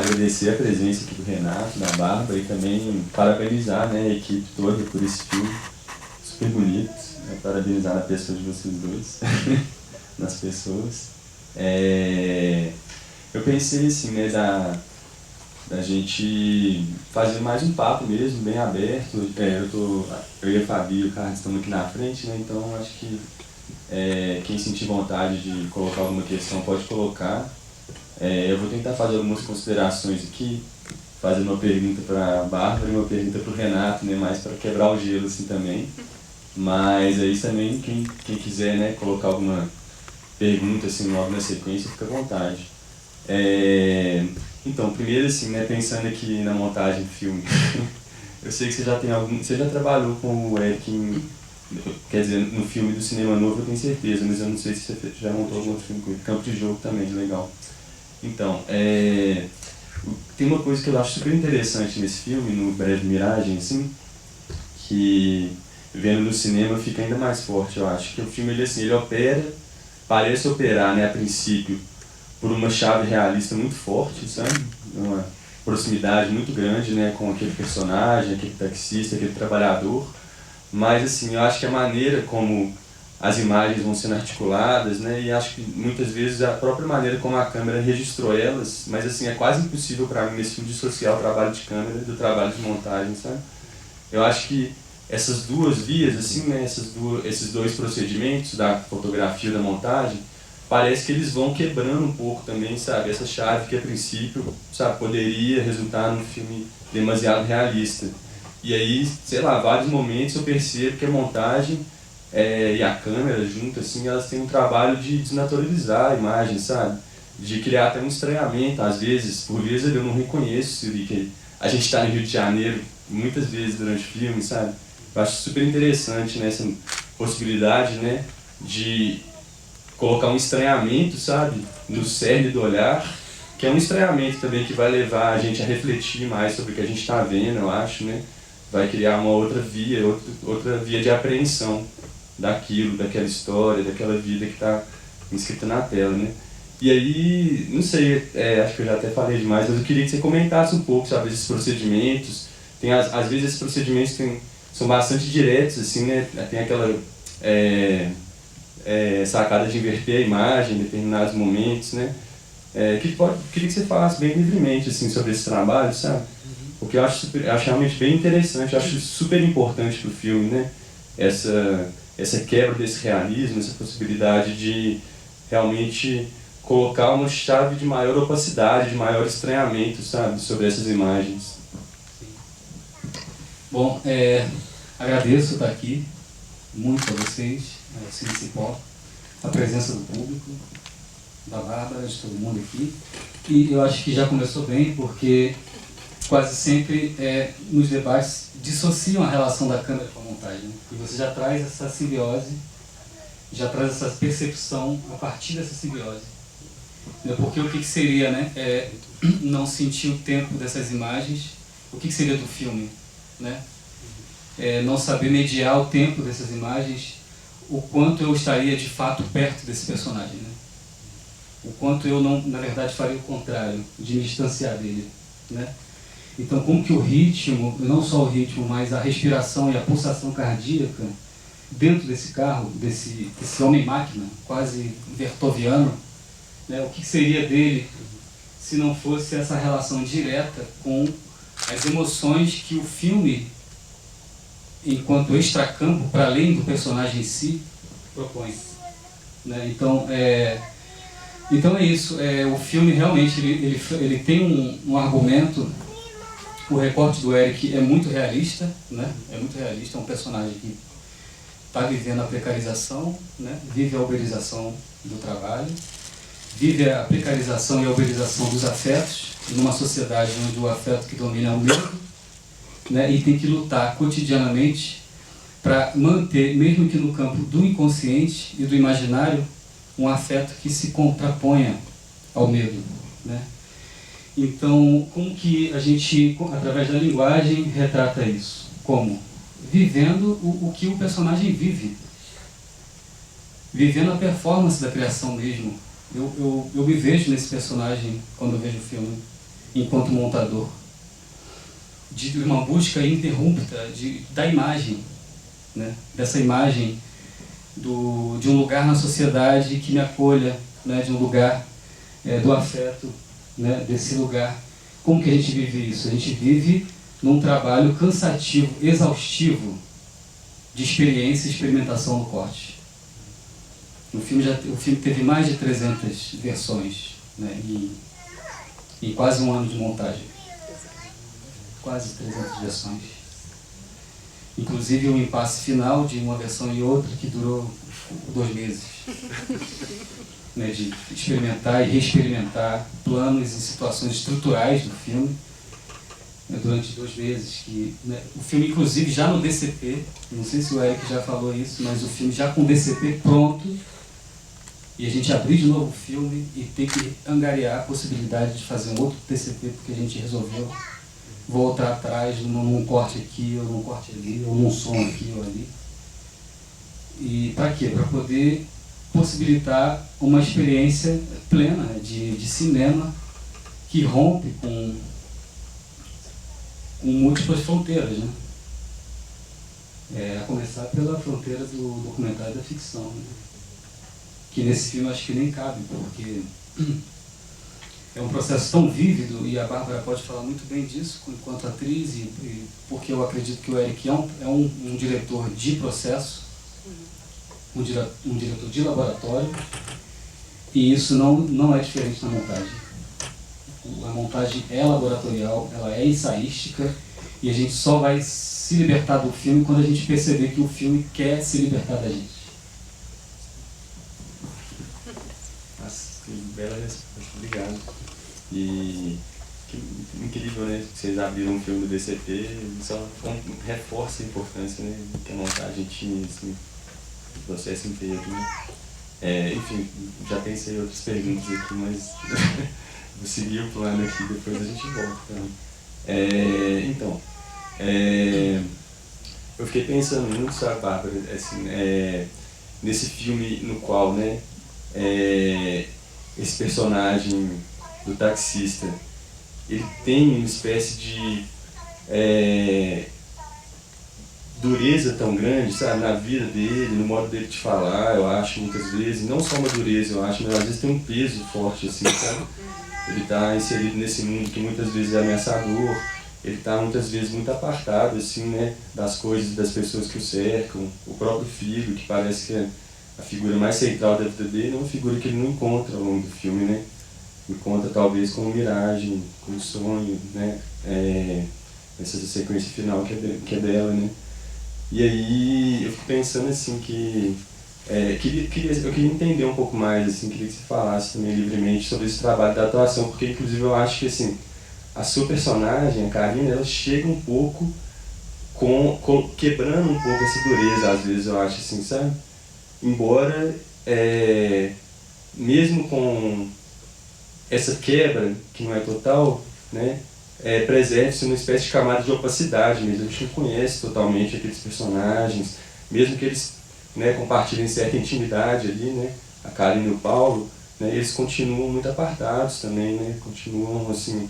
agradecer a presença aqui do Renato, da Bárbara e também parabenizar, né, a equipe toda por esse filme super bonito, né, parabenizar na pessoa de vocês dois, nas pessoas. Eu pensei assim, né, da gente fazer mais um papo mesmo, bem aberto. Eu e a Fabi e o Carlos estamos aqui na frente, né, então acho que quem sentir vontade de colocar alguma questão pode colocar. Eu vou tentar fazer algumas considerações aqui, fazer uma pergunta para a Bárbara e uma pergunta para o Renato, né, mais para quebrar o gelo assim também. Mas aí também, quem quiser, né, colocar alguma pergunta assim, logo na sequência, fica à vontade. Então, primeiro assim, né, pensando aqui na montagem do filme, eu sei que você já trabalhou com o Eric quer dizer, no filme do Cinema Novo eu tenho certeza, mas eu não sei se você já montou algum outro filme com ele. Campo de Jogo também, legal. Então, tem uma coisa que eu acho super interessante nesse filme, no Breve Miragem, assim, que vendo no cinema fica ainda mais forte, eu acho. Que o filme, ele opera, parece operar, né, a princípio, por uma chave realista muito forte, sabe? Uma proximidade muito grande, né, com aquele personagem, aquele taxista, aquele trabalhador. Mas, assim, eu acho que a maneira como as imagens vão sendo articuladas, né, e acho que muitas vezes a própria maneira como a câmera registrou elas, mas, assim, é quase impossível para mim nesse filme dissociar o trabalho de câmera do trabalho de montagem, sabe? Eu acho que essas duas vias, assim, né, esses dois procedimentos, da fotografia e da montagem, parece que eles vão quebrando um pouco também, sabe? Essa chave que, a princípio, sabe, poderia resultar num filme demasiado realista. E aí, sei lá, vários momentos eu percebo que a montagem e a câmera junto, assim, elas têm um trabalho de desnaturalizar a imagem, sabe? De criar até um estranhamento, às vezes, por vezes eu não reconheço que a gente está no Rio de Janeiro muitas vezes durante o filme, sabe? Eu acho super interessante, né, essa possibilidade, né, de colocar um estranhamento, sabe, no cerne do olhar, que é um estranhamento também que vai levar a gente a refletir mais sobre o que a gente está vendo, eu acho, né? Vai criar uma outra via de apreensão daquilo, daquela história, daquela vida que está inscrita na tela, né? E aí, não sei, acho que eu já até falei demais, mas eu queria que você comentasse um pouco, sabe, esses procedimentos. Às vezes esses procedimentos são bastante diretos, assim, né? Tem aquela sacada de inverter a imagem em determinados momentos, né? Queria que você falasse bem livremente, assim, sobre esse trabalho, sabe? Porque eu acho realmente bem interessante, eu acho super importante para o filme, né? Essa quebra desse realismo, essa possibilidade de realmente colocar uma chave de maior opacidade, de maior estranhamento, sabe? Sobre essas imagens. Bom, agradeço estar aqui, muito a vocês, ao Cine Cipó, a presença do público, da Bárbara, de todo mundo aqui. E eu acho que já começou bem, porque quase sempre nos debates dissociam a relação da câmera com a montagem. E você já traz essa simbiose, já traz essa percepção a partir dessa simbiose. Porque o que seria, né, não sentir o tempo dessas imagens, o que seria do filme, né? Não saber mediar o tempo dessas imagens, o quanto eu estaria de fato perto desse personagem, né? O quanto eu não, na verdade, faria o contrário, de me distanciar dele, né? Então, como que o ritmo, não só o ritmo, mas a respiração e a pulsação cardíaca dentro desse carro, desse homem-máquina, quase vertoviano, né? O que seria dele se não fosse essa relação direta com as emoções que o filme, enquanto extracampo, para além do personagem em si, propõe, né? Então é isso. O filme realmente ele tem um argumento. O recorte do Eric é muito realista, né? É muito realista, é um personagem que está vivendo a precarização, né? Vive a uberização do trabalho, vive a precarização e a uberização dos afetos, numa sociedade onde o afeto que domina é o medo, né? E tem que lutar cotidianamente para manter, mesmo que no campo do inconsciente e do imaginário, um afeto que se contraponha ao medo, né? Então, como que a gente, através da linguagem, retrata isso? Como? Vivendo o que o personagem vive. Vivendo a performance da criação mesmo. Eu me vejo nesse personagem quando eu vejo o filme. enquanto montador, de uma busca ininterrupta da imagem, né? Dessa imagem de um lugar na sociedade que me acolha, né? De um lugar do afeto, né? Desse lugar. Como que a gente vive isso? A gente vive num trabalho cansativo, exaustivo, de experiência e experimentação no corte. O filme teve mais de 300 versões, né? Em quase um ano de montagem. Quase 300 versões. Inclusive um impasse final de uma versão e outra que durou 2 meses. Né? De experimentar e reexperimentar planos e situações estruturais do filme, né? Durante 2 meses. Né? O filme, inclusive, já no DCP, não sei se o Eric já falou isso, mas o filme já com o DCP pronto, e a gente abrir de novo o filme e ter que angariar a possibilidade de fazer um outro DCP, porque a gente resolveu voltar atrás num corte aqui, ou num corte ali, ou num som aqui ou ali. E para quê? Para poder possibilitar uma experiência plena de cinema que rompe com múltiplas fronteiras, né? A começar pela fronteira do documentário e da ficção, né? Que nesse filme acho que nem cabe, porque é um processo tão vívido, e a Bárbara pode falar muito bem disso enquanto atriz, e porque eu acredito que o Eric é um diretor de processo, um diretor de laboratório, e isso não é diferente na montagem. A montagem é laboratorial, ela é ensaística, e a gente só vai se libertar do filme quando a gente perceber que o filme quer se libertar da gente. Que bela resposta, obrigado. E que incrível, né? Vocês abriram um filme do DCP, só reforça a importância, né? Que a montagem tinha, assim, o processo inteiro, né? Enfim, já pensei em outras perguntas aqui, mas vou seguir o plano aqui, depois a gente volta. Então, eu fiquei pensando muito, sabe, Bárbara, assim, nesse filme no qual, né? Esse personagem do taxista, ele tem uma espécie de dureza tão grande, sabe, na vida dele, no modo dele de falar, eu acho, muitas vezes, não só uma dureza, eu acho, mas às vezes tem um peso forte, assim, sabe? Ele está inserido nesse mundo que muitas vezes é ameaçador, ele está muitas vezes muito apartado, assim, né, das coisas, das pessoas que o cercam, o próprio filho, que parece que é a figura mais central da vida dele, é uma figura que ele não encontra ao longo do filme, né? Encontra talvez como miragem, como sonho, né? Essa sequência final que é dela, né? E aí eu fico pensando assim que eu queria entender um pouco mais, assim, queria que você falasse também livremente sobre esse trabalho da atuação, porque inclusive eu acho que assim, a sua personagem, a Karina, ela chega um pouco quebrando um pouco essa dureza, às vezes, eu acho assim, sabe? Embora, mesmo com essa quebra, que não é total, né, preserve-se uma espécie de camada de opacidade mesmo. A gente não conhece totalmente aqueles personagens, mesmo que eles, né, compartilhem certa intimidade ali, né, a Karina e o Paulo, né, eles continuam muito apartados também, né, continuam assim,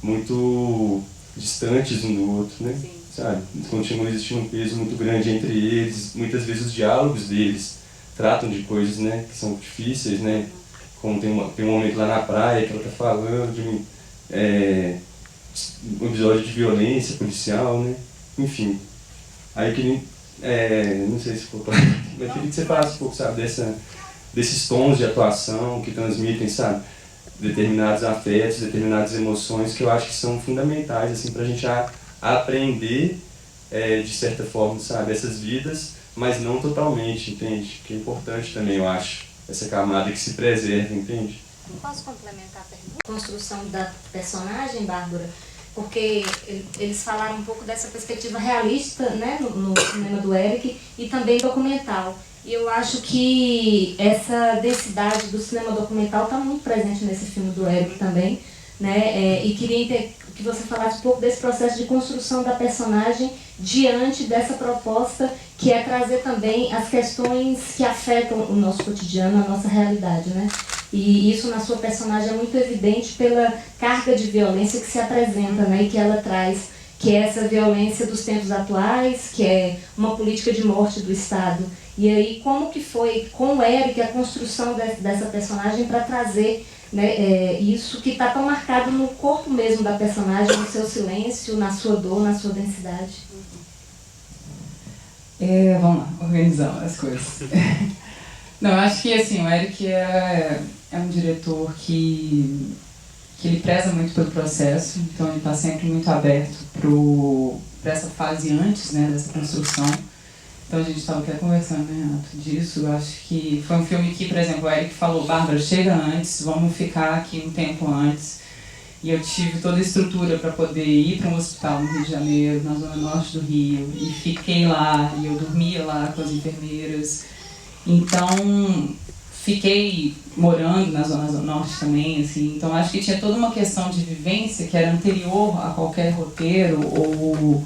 muito distantes um do outro, né? Sabe? Continua existindo um peso muito grande entre eles, muitas vezes os diálogos deles tratam de coisas, né, que são difíceis, né? Como tem um momento lá na praia que ela está falando de um episódio de violência policial, né? Enfim, aí eu queria, não sei se for mas eu queria que você falasse um pouco, sabe, desses tons de atuação que transmitem, sabe, determinados afetos, determinadas emoções que eu acho que são fundamentais, assim, para a gente aprender, de certa forma, sabe, essas vidas, mas não totalmente, entende? Que é importante também, eu acho, essa camada que se preserva, entende? Não posso complementar a pergunta? Construção da personagem, Bárbara, porque eles falaram um pouco dessa perspectiva realista, né, no cinema do Eric, e também documental. E eu acho que essa densidade do cinema documental está muito presente nesse filme do Eric também, né? E queria que você falasse um pouco desse processo de construção da personagem diante dessa proposta, que é trazer também as questões que afetam o nosso cotidiano, a nossa realidade, né? E isso na sua personagem é muito evidente pela carga de violência que se apresenta, né, e que ela traz, que é essa violência dos tempos atuais, que é uma política de morte do Estado. E aí, como que foi com o Eric a construção dessa personagem para trazer, né, isso que está tão marcado no corpo mesmo da personagem, no seu silêncio, na sua dor, na sua densidade? Vamos lá, organizar as coisas. Não, eu acho que assim, o Eric é um diretor que ele preza muito pelo processo, então ele está sempre muito aberto para essa fase antes, né, dessa construção. Então a gente estava até conversando, né, Renato, disso. Eu acho que foi um filme que, por exemplo, o Eric falou: Bárbara, chega antes, vamos ficar aqui um tempo antes. E eu tive toda a estrutura para poder ir para um hospital no Rio de Janeiro, na zona norte do Rio, e fiquei lá, e eu dormia lá com as enfermeiras. Então, fiquei morando na zona norte também, assim. Então, acho que tinha toda uma questão de vivência que era anterior a qualquer roteiro, ou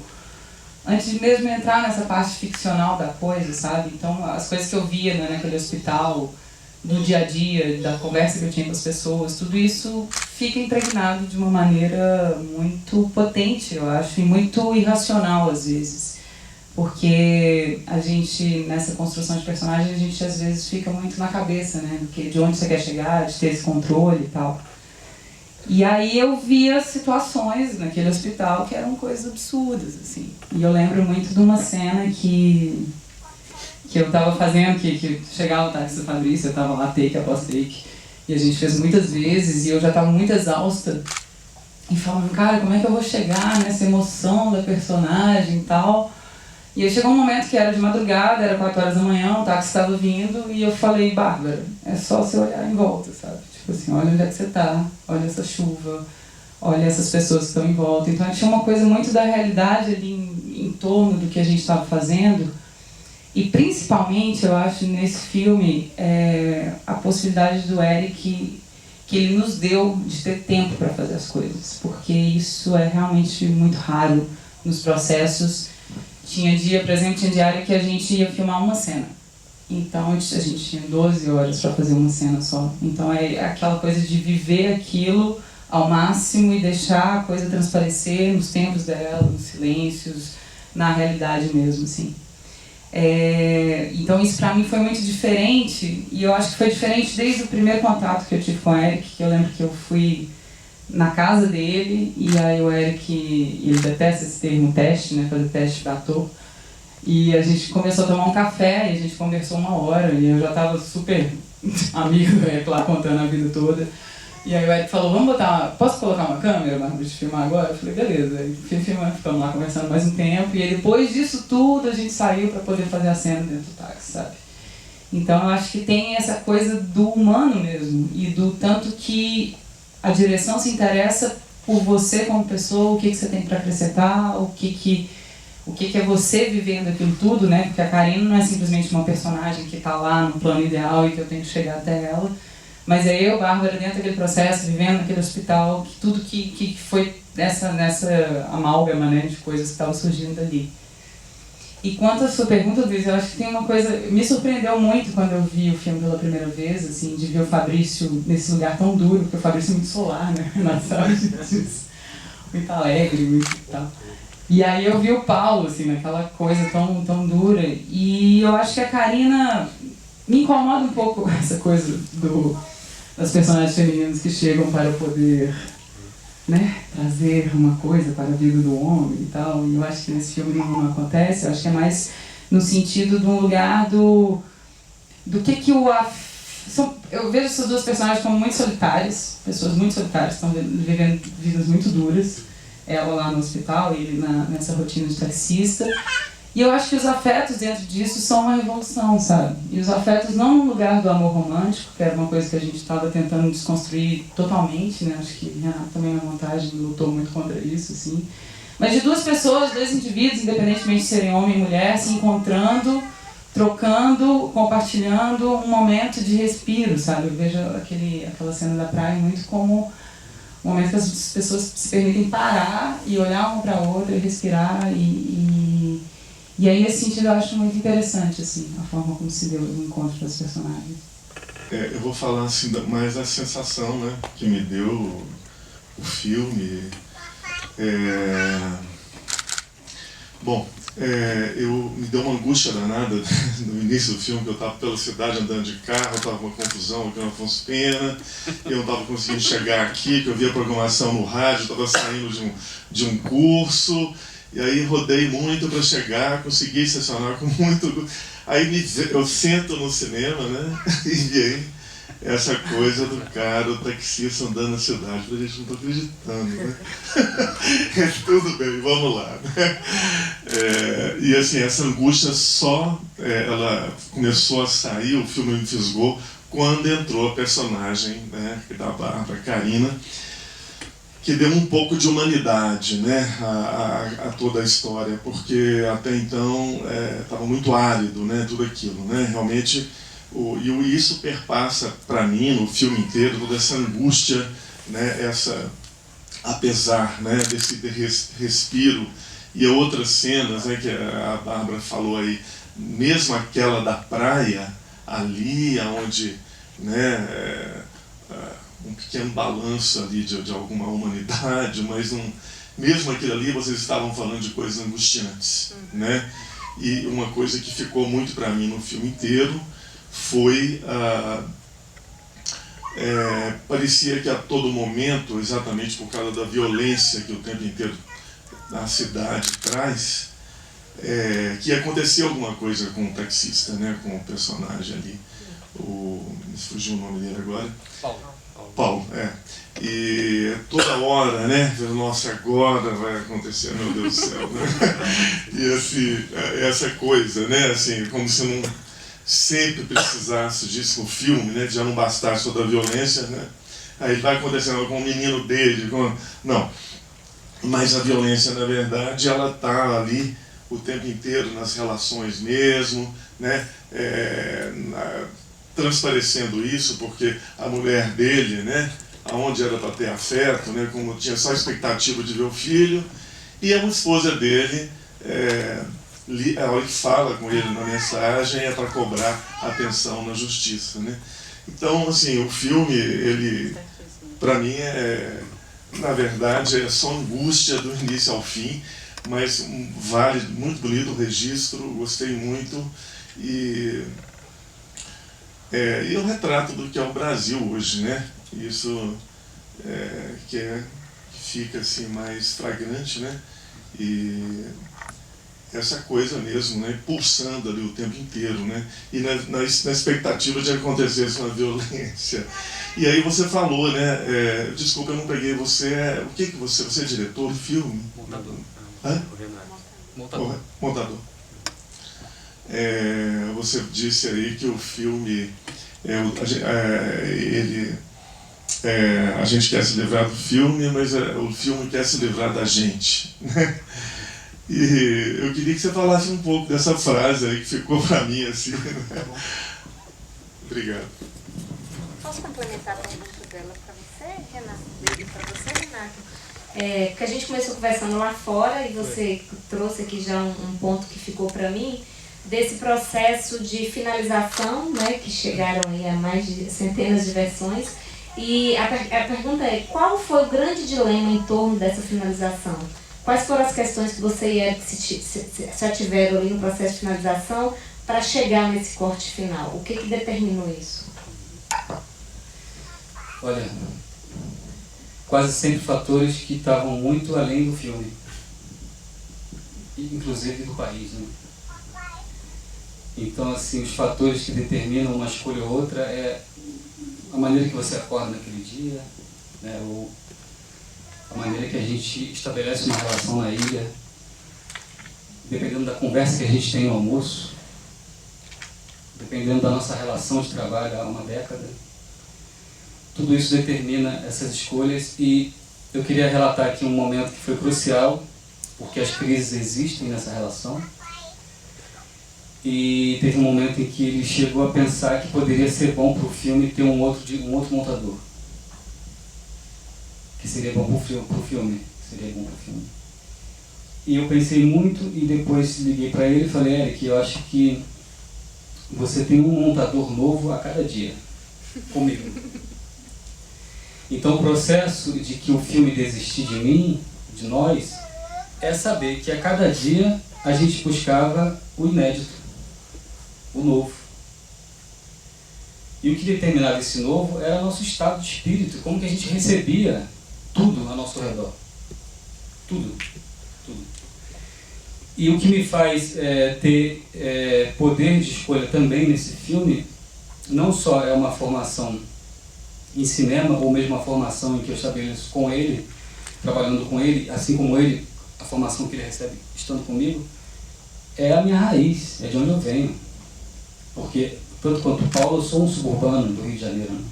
antes de mesmo entrar nessa parte ficcional da coisa, sabe? Então, as coisas que eu via, né, naquele hospital, do dia a dia, da conversa que eu tinha com as pessoas, tudo isso fica impregnado de uma maneira muito potente, eu acho, e muito irracional às vezes. Porque a gente, nessa construção de personagem, a gente às vezes fica muito na cabeça, né, de onde você quer chegar, de ter esse controle e tal. E aí eu via situações naquele hospital que eram coisas absurdas, assim. E eu lembro muito de uma cena que eu estava fazendo, que chegava o táxi do Fabrício, eu estava lá take após take, e a gente fez muitas vezes, e eu já estava muito exausta, e falando, cara, como é que eu vou chegar nessa emoção da personagem e tal? E aí chegou um momento que era de madrugada, era 4 horas da manhã, o táxi estava vindo, e eu falei: Bárbara, é só você olhar em volta, sabe? Tipo assim, olha onde é que você tá, olha essa chuva, olha essas pessoas que estão em volta. Então tinha uma coisa muito da realidade ali em torno do que a gente estava fazendo. E principalmente, eu acho, nesse filme, a possibilidade do Eric, que ele nos deu de ter tempo para fazer as coisas, porque isso é realmente muito raro nos processos. Tinha dia, por exemplo, tinha diária que a gente ia filmar uma cena. Então a gente tinha 12 horas para fazer uma cena só. Então é aquela coisa de viver aquilo ao máximo e deixar a coisa transparecer nos tempos dela, nos silêncios, na realidade mesmo, assim. Então isso pra mim foi muito diferente, e eu acho que foi diferente desde o primeiro contato que eu tive com o Eric, que eu lembro que eu fui na casa dele, e aí o Eric, ele detesta esse termo teste, né, fazer teste de ator, e a gente começou a tomar um café, e a gente conversou 1 hora, e eu já tava super amigo do Eric lá, contando a vida toda. E aí o Eric falou: posso colocar uma câmera, Marcos, de filmar agora? Eu falei: beleza. Aí filmando, ficamos lá conversando mais um tempo, e aí depois disso tudo a gente saiu para poder fazer a cena dentro do táxi, sabe? Então eu acho que tem essa coisa do humano mesmo, e do tanto que a direção se interessa por você como pessoa, o que você tem para acrescentar, o que é você vivendo aquilo tudo, né? Porque a Karina não é simplesmente uma personagem que está lá no plano ideal e que eu tenho que chegar até ela, mas é eu, Bárbara, dentro daquele processo, vivendo naquele hospital, que tudo que foi nessa amálgama, né, de coisas que estavam surgindo dali. E quanto à sua pergunta, Luiz, eu acho que tem uma coisa... Me surpreendeu muito quando eu vi o filme pela primeira vez, assim, de ver o Fabrício nesse lugar tão duro, porque o Fabrício é muito solar, né, na sabe disso. Muito alegre, muito e tal. E aí eu vi o Paulo, assim, naquela coisa tão dura. E eu acho que a Karina me incomoda um pouco essa coisa das personagens femininas que chegam para poder, né, trazer uma coisa para a vida do homem e tal. E eu acho que nesse filme não acontece. Eu acho que é mais no sentido de um lugar do que eu vejo essas duas personagens como muito solitárias, pessoas muito solitárias, estão vivendo vidas muito duras. Ela lá no hospital e ele nessa rotina de taxista. E eu acho que os afetos dentro disso são uma revolução, sabe? E os afetos não no lugar do amor romântico, que era uma coisa que a gente estava tentando desconstruir totalmente, né? Acho que Renato também na montagem lutou muito contra isso, assim. Mas de duas pessoas, dois indivíduos, independentemente de serem homem e mulher, se encontrando, trocando, compartilhando um momento de respiro, sabe? Eu vejo aquela cena da praia muito como um momento que as pessoas se permitem parar e olhar uma para a outra e respirar e aí nesse sentido eu acho muito interessante assim, a forma como se deu o encontro das personagens. Eu vou falar assim, mais da sensação, né, que me deu o filme. Me deu uma angústia danada no início do filme, que eu estava pela cidade andando de carro, estava uma confusão aqui no Afonso Pena, eu não estava conseguindo chegar aqui, que eu via programação no rádio, estava saindo de um curso, e aí rodei muito para chegar, consegui estacionar com muito... Aí eu sento no cinema, né, e aí essa coisa do cara, o taxista andando na cidade, a gente não está acreditando, né? Tudo bem, vamos lá, né? E assim, essa angústia ela começou a sair, o filme me fisgou, quando entrou a personagem, né, da Bárbara, Karina, que deu um pouco de humanidade, né, a toda a história, porque até então estava muito árido, né, tudo aquilo, né, realmente... E isso perpassa para mim no filme inteiro toda essa angústia, né, apesar, né, desse respiro e outras cenas, né, que a Bárbara falou aí, mesmo aquela da praia ali, onde, né, um pequeno balanço ali de alguma humanidade, mas mesmo aquilo ali vocês estavam falando de coisas angustiantes, né, e uma coisa que ficou muito para mim no filme inteiro foi, parecia que a todo momento, exatamente por causa da violência que o tempo inteiro a cidade traz, que acontecia alguma coisa com o taxista, né, com o personagem ali, me fugiu o nome dele agora. Paulo, E toda hora, né, nossa, agora vai acontecer, meu Deus do céu, né? E assim, essa coisa, né, assim, como se não sempre precisasse disso no filme, né, já não bastasse toda a violência, né, aí vai acontecendo com o menino dele, não, mas a violência, na verdade, ela está ali o tempo inteiro nas relações mesmo, né, transparecendo isso, porque a mulher dele, né, aonde era para ter afeto, né, como tinha só a expectativa de ver o filho, e a esposa dele, a hora que fala com ele na mensagem é para cobrar atenção na justiça, né? Então, assim, o filme, ele, para mim, na verdade, é só angústia do início ao fim, mas vale, muito bonito o registro, gostei muito, e o retrato do que é o Brasil hoje, né? Isso que fica assim mais flagrante, né? E essa coisa mesmo, né, pulsando ali o tempo inteiro, né, e na expectativa de acontecer isso na violência. E aí você falou, né, desculpa, eu não peguei, você é diretor do filme? Montador. Hã? Montador. Você disse aí que o filme, a gente quer se livrar do filme, mas o filme quer se livrar da gente, né? E eu queria que você falasse um pouco dessa frase aí que ficou para mim assim, né? Obrigado. Posso complementar a pergunta dela para você, Renato? Para você, Renato? Porque a gente começou conversando lá fora e você trouxe aqui já um ponto que ficou para mim, desse processo de finalização, né, que chegaram aí a mais de centenas de versões. E a pergunta é, qual foi o grande dilema em torno dessa finalização? Quais foram as questões que você e Eric se ativeram ali no processo de finalização para chegar nesse corte final? O que determinou isso? Olha, quase sempre fatores que estavam muito além do filme, inclusive do país, né? Então, assim, os fatores que determinam uma escolha ou outra é a maneira que você acorda naquele dia, né, ou a maneira que a gente estabelece uma relação na ilha, dependendo da conversa que a gente tem no almoço, dependendo da nossa relação de trabalho há uma década. Tudo isso determina essas escolhas e eu queria relatar aqui um momento que foi crucial, porque as crises existem nessa relação. E teve um momento em que ele chegou a pensar que poderia ser bom para o filme ter um outro montador. Que seria bom para o filme. E eu pensei muito e depois liguei para ele e falei, Eric, eu acho que você tem um montador novo a cada dia. comigo. Então o processo de que o filme desistir de mim, de nós, é saber que a cada dia a gente buscava o inédito, o novo. E o que determinava esse novo era nosso estado de espírito, como que a gente recebia tudo ao nosso redor. Tudo. E o que me faz ter poder de escolha também nesse filme, não só é uma formação em cinema, ou mesmo uma formação em que eu estabeleço com ele, trabalhando com ele, assim como ele, a formação que ele recebe estando comigo, é a minha raiz, é de onde eu venho. Porque, tanto quanto Paulo, eu sou um suburbano do Rio de Janeiro. Né?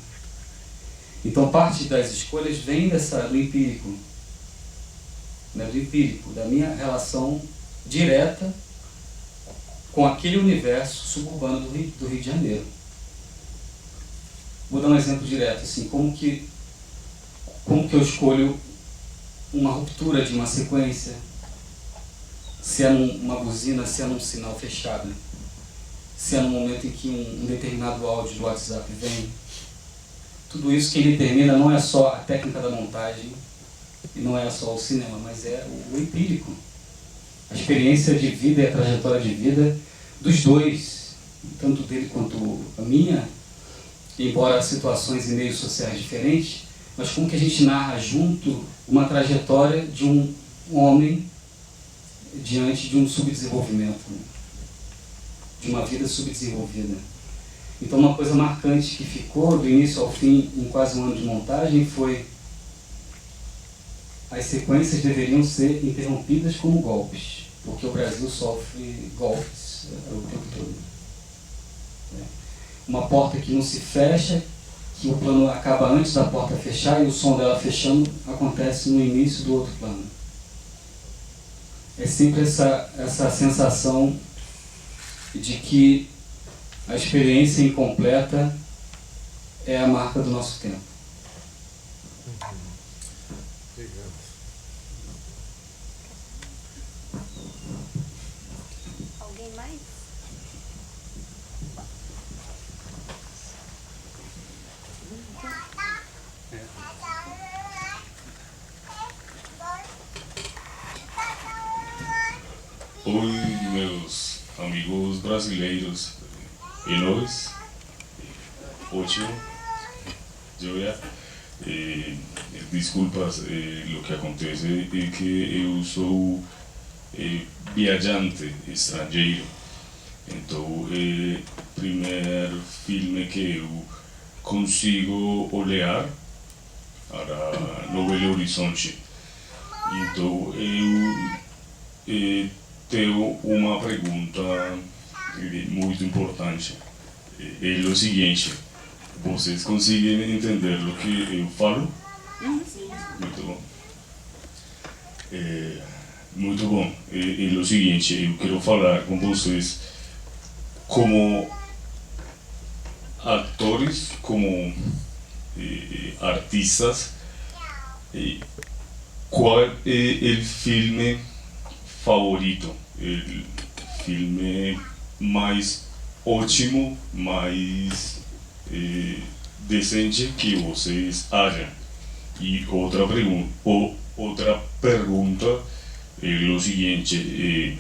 Então, parte das escolhas vem do empírico. Né? Do empírico, da minha relação direta com aquele universo suburbano do Rio de Janeiro. Vou dar um exemplo direto, assim, como que eu escolho uma ruptura de uma sequência, se é numa buzina, se é num sinal fechado, se é no momento em que um determinado áudio do WhatsApp vem. Tudo isso quem determina não é só a técnica da montagem e não é só o cinema, mas é o empírico. A experiência de vida e a trajetória de vida dos dois, tanto dele quanto a minha, embora situações e meios sociais diferentes, mas como que a gente narra junto uma trajetória de um homem diante de um subdesenvolvimento, né? De uma vida subdesenvolvida. Então uma coisa marcante que ficou do início ao fim em quase um ano de montagem foi: as sequências deveriam ser interrompidas como golpes, porque o Brasil sofre golpes o tempo todo. Uma porta que não se fecha, que o plano acaba antes da porta fechar e o som dela fechando acontece no início do outro plano. É sempre essa sensação de que a experiência incompleta é a marca do nosso tempo. Alguém mais? Oi, meus amigos brasileiros e nós, ótimo, Joia. Desculpas, o que acontece é que eu sou viajante estrangeiro, então é o primeiro filme que eu consigo olhar para Novo Horizonte. Então eu tenho uma pergunta muito importante. É o seguinte: vocês conseguem entender o que eu falo? Sim. Muito bom. Muito bom. É o seguinte: eu quero falar com vocês como atores, como artistas. Qual é o filme favorito? O filme mais ótimo, mais decente que vocês acham? E outra pergunta é o seguinte: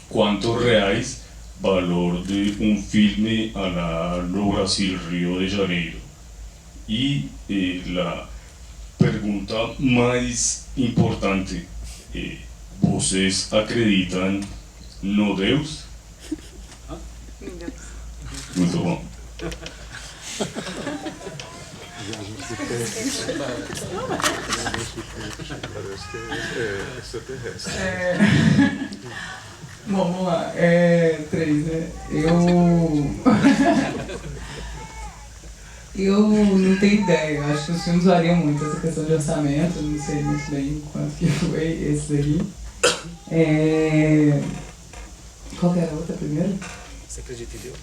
quantos reais valor de um filme no Brasil, Rio de Janeiro? E a pergunta mais importante é: vocês acreditam no Deus? Muito bom. Bom, vamos lá. 3, né? Eu não tenho ideia. Eu acho que os filmes variam muito essa questão de orçamento. Não sei muito bem quanto que foi esse daqui. Qual que era a outra primeiro? Você acredita em Deus?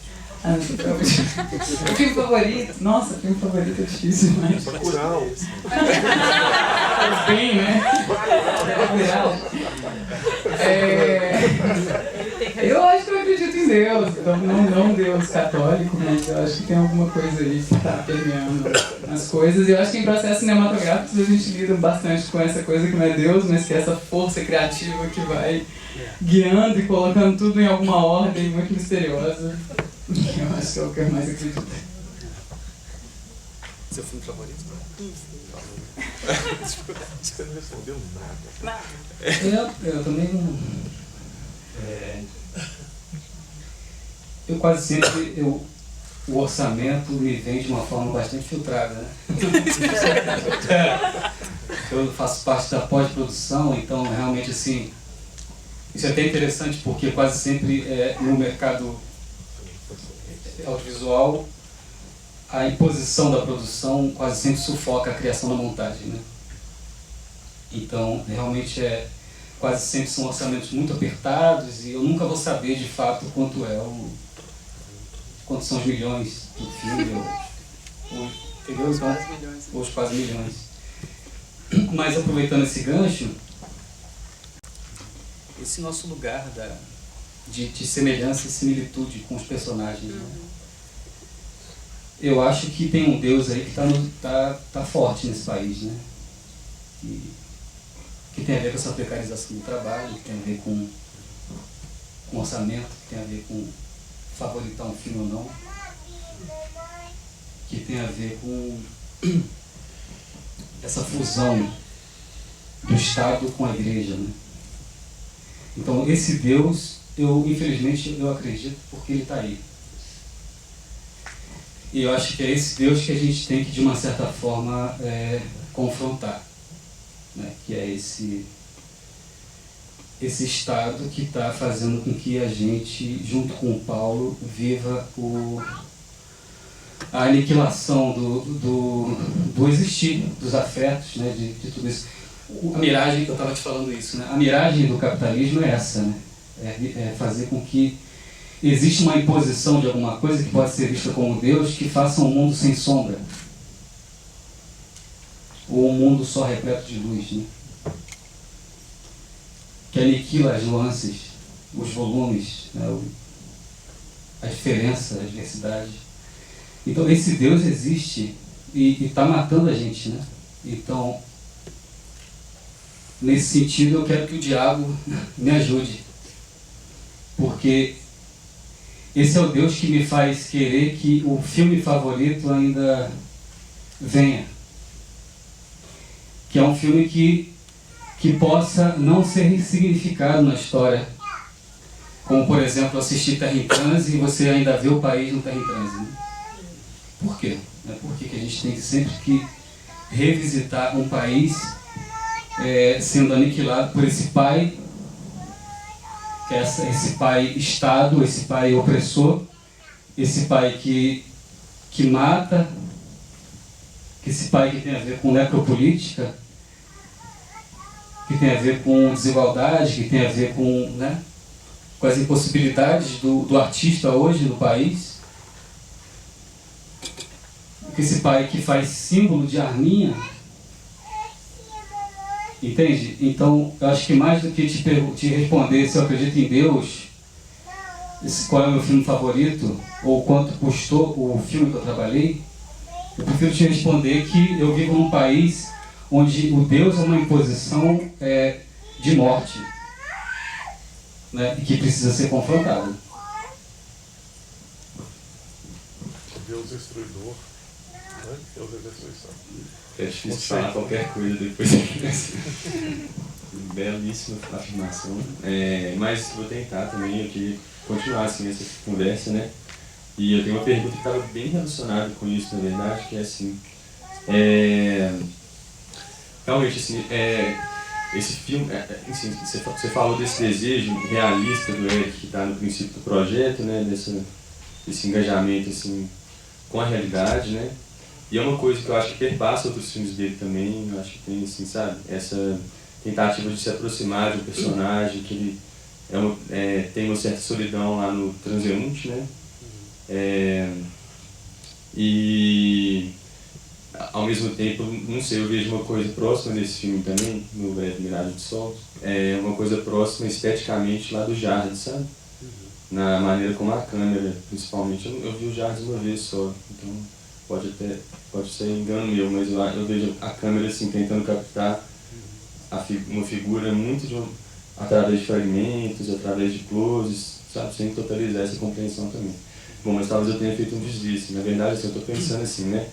Ah, não sei. O filme favorito? Nossa, o filme favorito é difícil demais. Bacurau. Faz bem, né? Eu acho que eu acredito em Deus, então não Deus católico, mas eu acho que tem alguma coisa aí que está permeando as coisas. E eu acho que em processos cinematográficos a gente lida bastante com essa coisa que não é Deus, mas que é essa força criativa que vai guiando e colocando tudo em alguma ordem muito misteriosa. Eu acho que é o que eu mais acredito. Seu filme favorito? Você não respondeu nada. Eu também não. Eu quase sempre. O orçamento me vem de uma forma bastante filtrada, né? Eu faço parte da pós-produção, então realmente assim. Isso é até interessante porque quase sempre no mercado audiovisual a imposição da produção quase sempre sufoca a criação da montagem, né? Então, realmente quase sempre são orçamentos muito apertados e eu nunca vou saber de fato quanto são os milhões do filme, entendeu? Então, ou os quase milhões. Mas aproveitando esse gancho, esse nosso lugar de semelhança e similitude com os personagens, né? Eu acho que tem um Deus aí que tá forte nesse país, né? Que tem a ver com essa precarização do trabalho, que tem a ver com orçamento, que tem a ver com favoritar um filme ou não, que tem a ver com essa fusão do Estado com a Igreja, né? Então esse Deus, infelizmente eu acredito porque ele está aí. E eu acho que é esse Deus que a gente tem que, de uma certa forma, confrontar, né? Que é esse Estado que está fazendo com que a gente, junto com o Paulo, viva a aniquilação do existir, dos afetos, né? De tudo isso. A miragem, eu estava te falando isso, né? A miragem do capitalismo é essa, né? É fazer com que existe uma imposição de alguma coisa que pode ser vista como Deus que faça um mundo sem sombra. Ou um mundo só repleto de luz, né? Que aniquila as nuances, os volumes, né? A diferença, a diversidade. Então esse Deus existe e está matando a gente, né? Então, nesse sentido, eu quero que o diabo me ajude. Porque esse é o Deus que me faz querer que o filme favorito ainda venha. Que é um filme que possa não ser ressignificado na história. Como, por exemplo, assistir Terra em Transe e você ainda vê o país no Terra em Transe. Né? Por quê? Por que a gente tem sempre que revisitar um país sendo aniquilado por esse pai, que é esse pai Estado, esse pai opressor, esse pai que mata, esse pai que tem a ver com necropolítica, que tem a ver com desigualdade, que tem a ver com, né, com as impossibilidades do artista hoje no país. Esse pai que faz símbolo de arminha, entende? Então, eu acho que mais do que te responder se eu acredito em Deus, qual é o meu filme favorito, ou quanto custou o filme que eu trabalhei, eu prefiro te responder que eu vivo num país onde o Deus é uma imposição de morte, né, e que precisa ser confrontado. Deus destruidor, né? Deus é destruição. É difícil falar qualquer coisa depois dessa belíssima afirmação. Mas vou tentar também, eu queria continuar assim, essa conversa, né? E eu tenho uma pergunta que estava bem relacionada com isso, na verdade, que é assim... Realmente, assim, esse filme, assim, você falou desse desejo realista do Eric que está no princípio do projeto, né? Desse engajamento, assim, com a realidade, né? E é uma coisa que eu acho que perpassa outros filmes dele também, eu acho que tem, assim, sabe? Essa tentativa de se aproximar de um personagem, que ele tem uma certa solidão lá no Transeunte, né? E ao mesmo tempo, não sei, eu vejo uma coisa próxima nesse filme também, no Breve Miragem de Sol, uma coisa próxima esteticamente lá do Jardim, sabe? na maneira como a câmera, principalmente, eu vi o Jardim uma vez só, então pode ser engano meu, mas eu vejo a câmera assim, tentando captar uma figura muito através de fragmentos, através de closes, sabe, sem totalizar essa compreensão também. Bom, mas talvez eu tenha feito um desvio, assim. Na verdade, assim, eu estou pensando assim, né,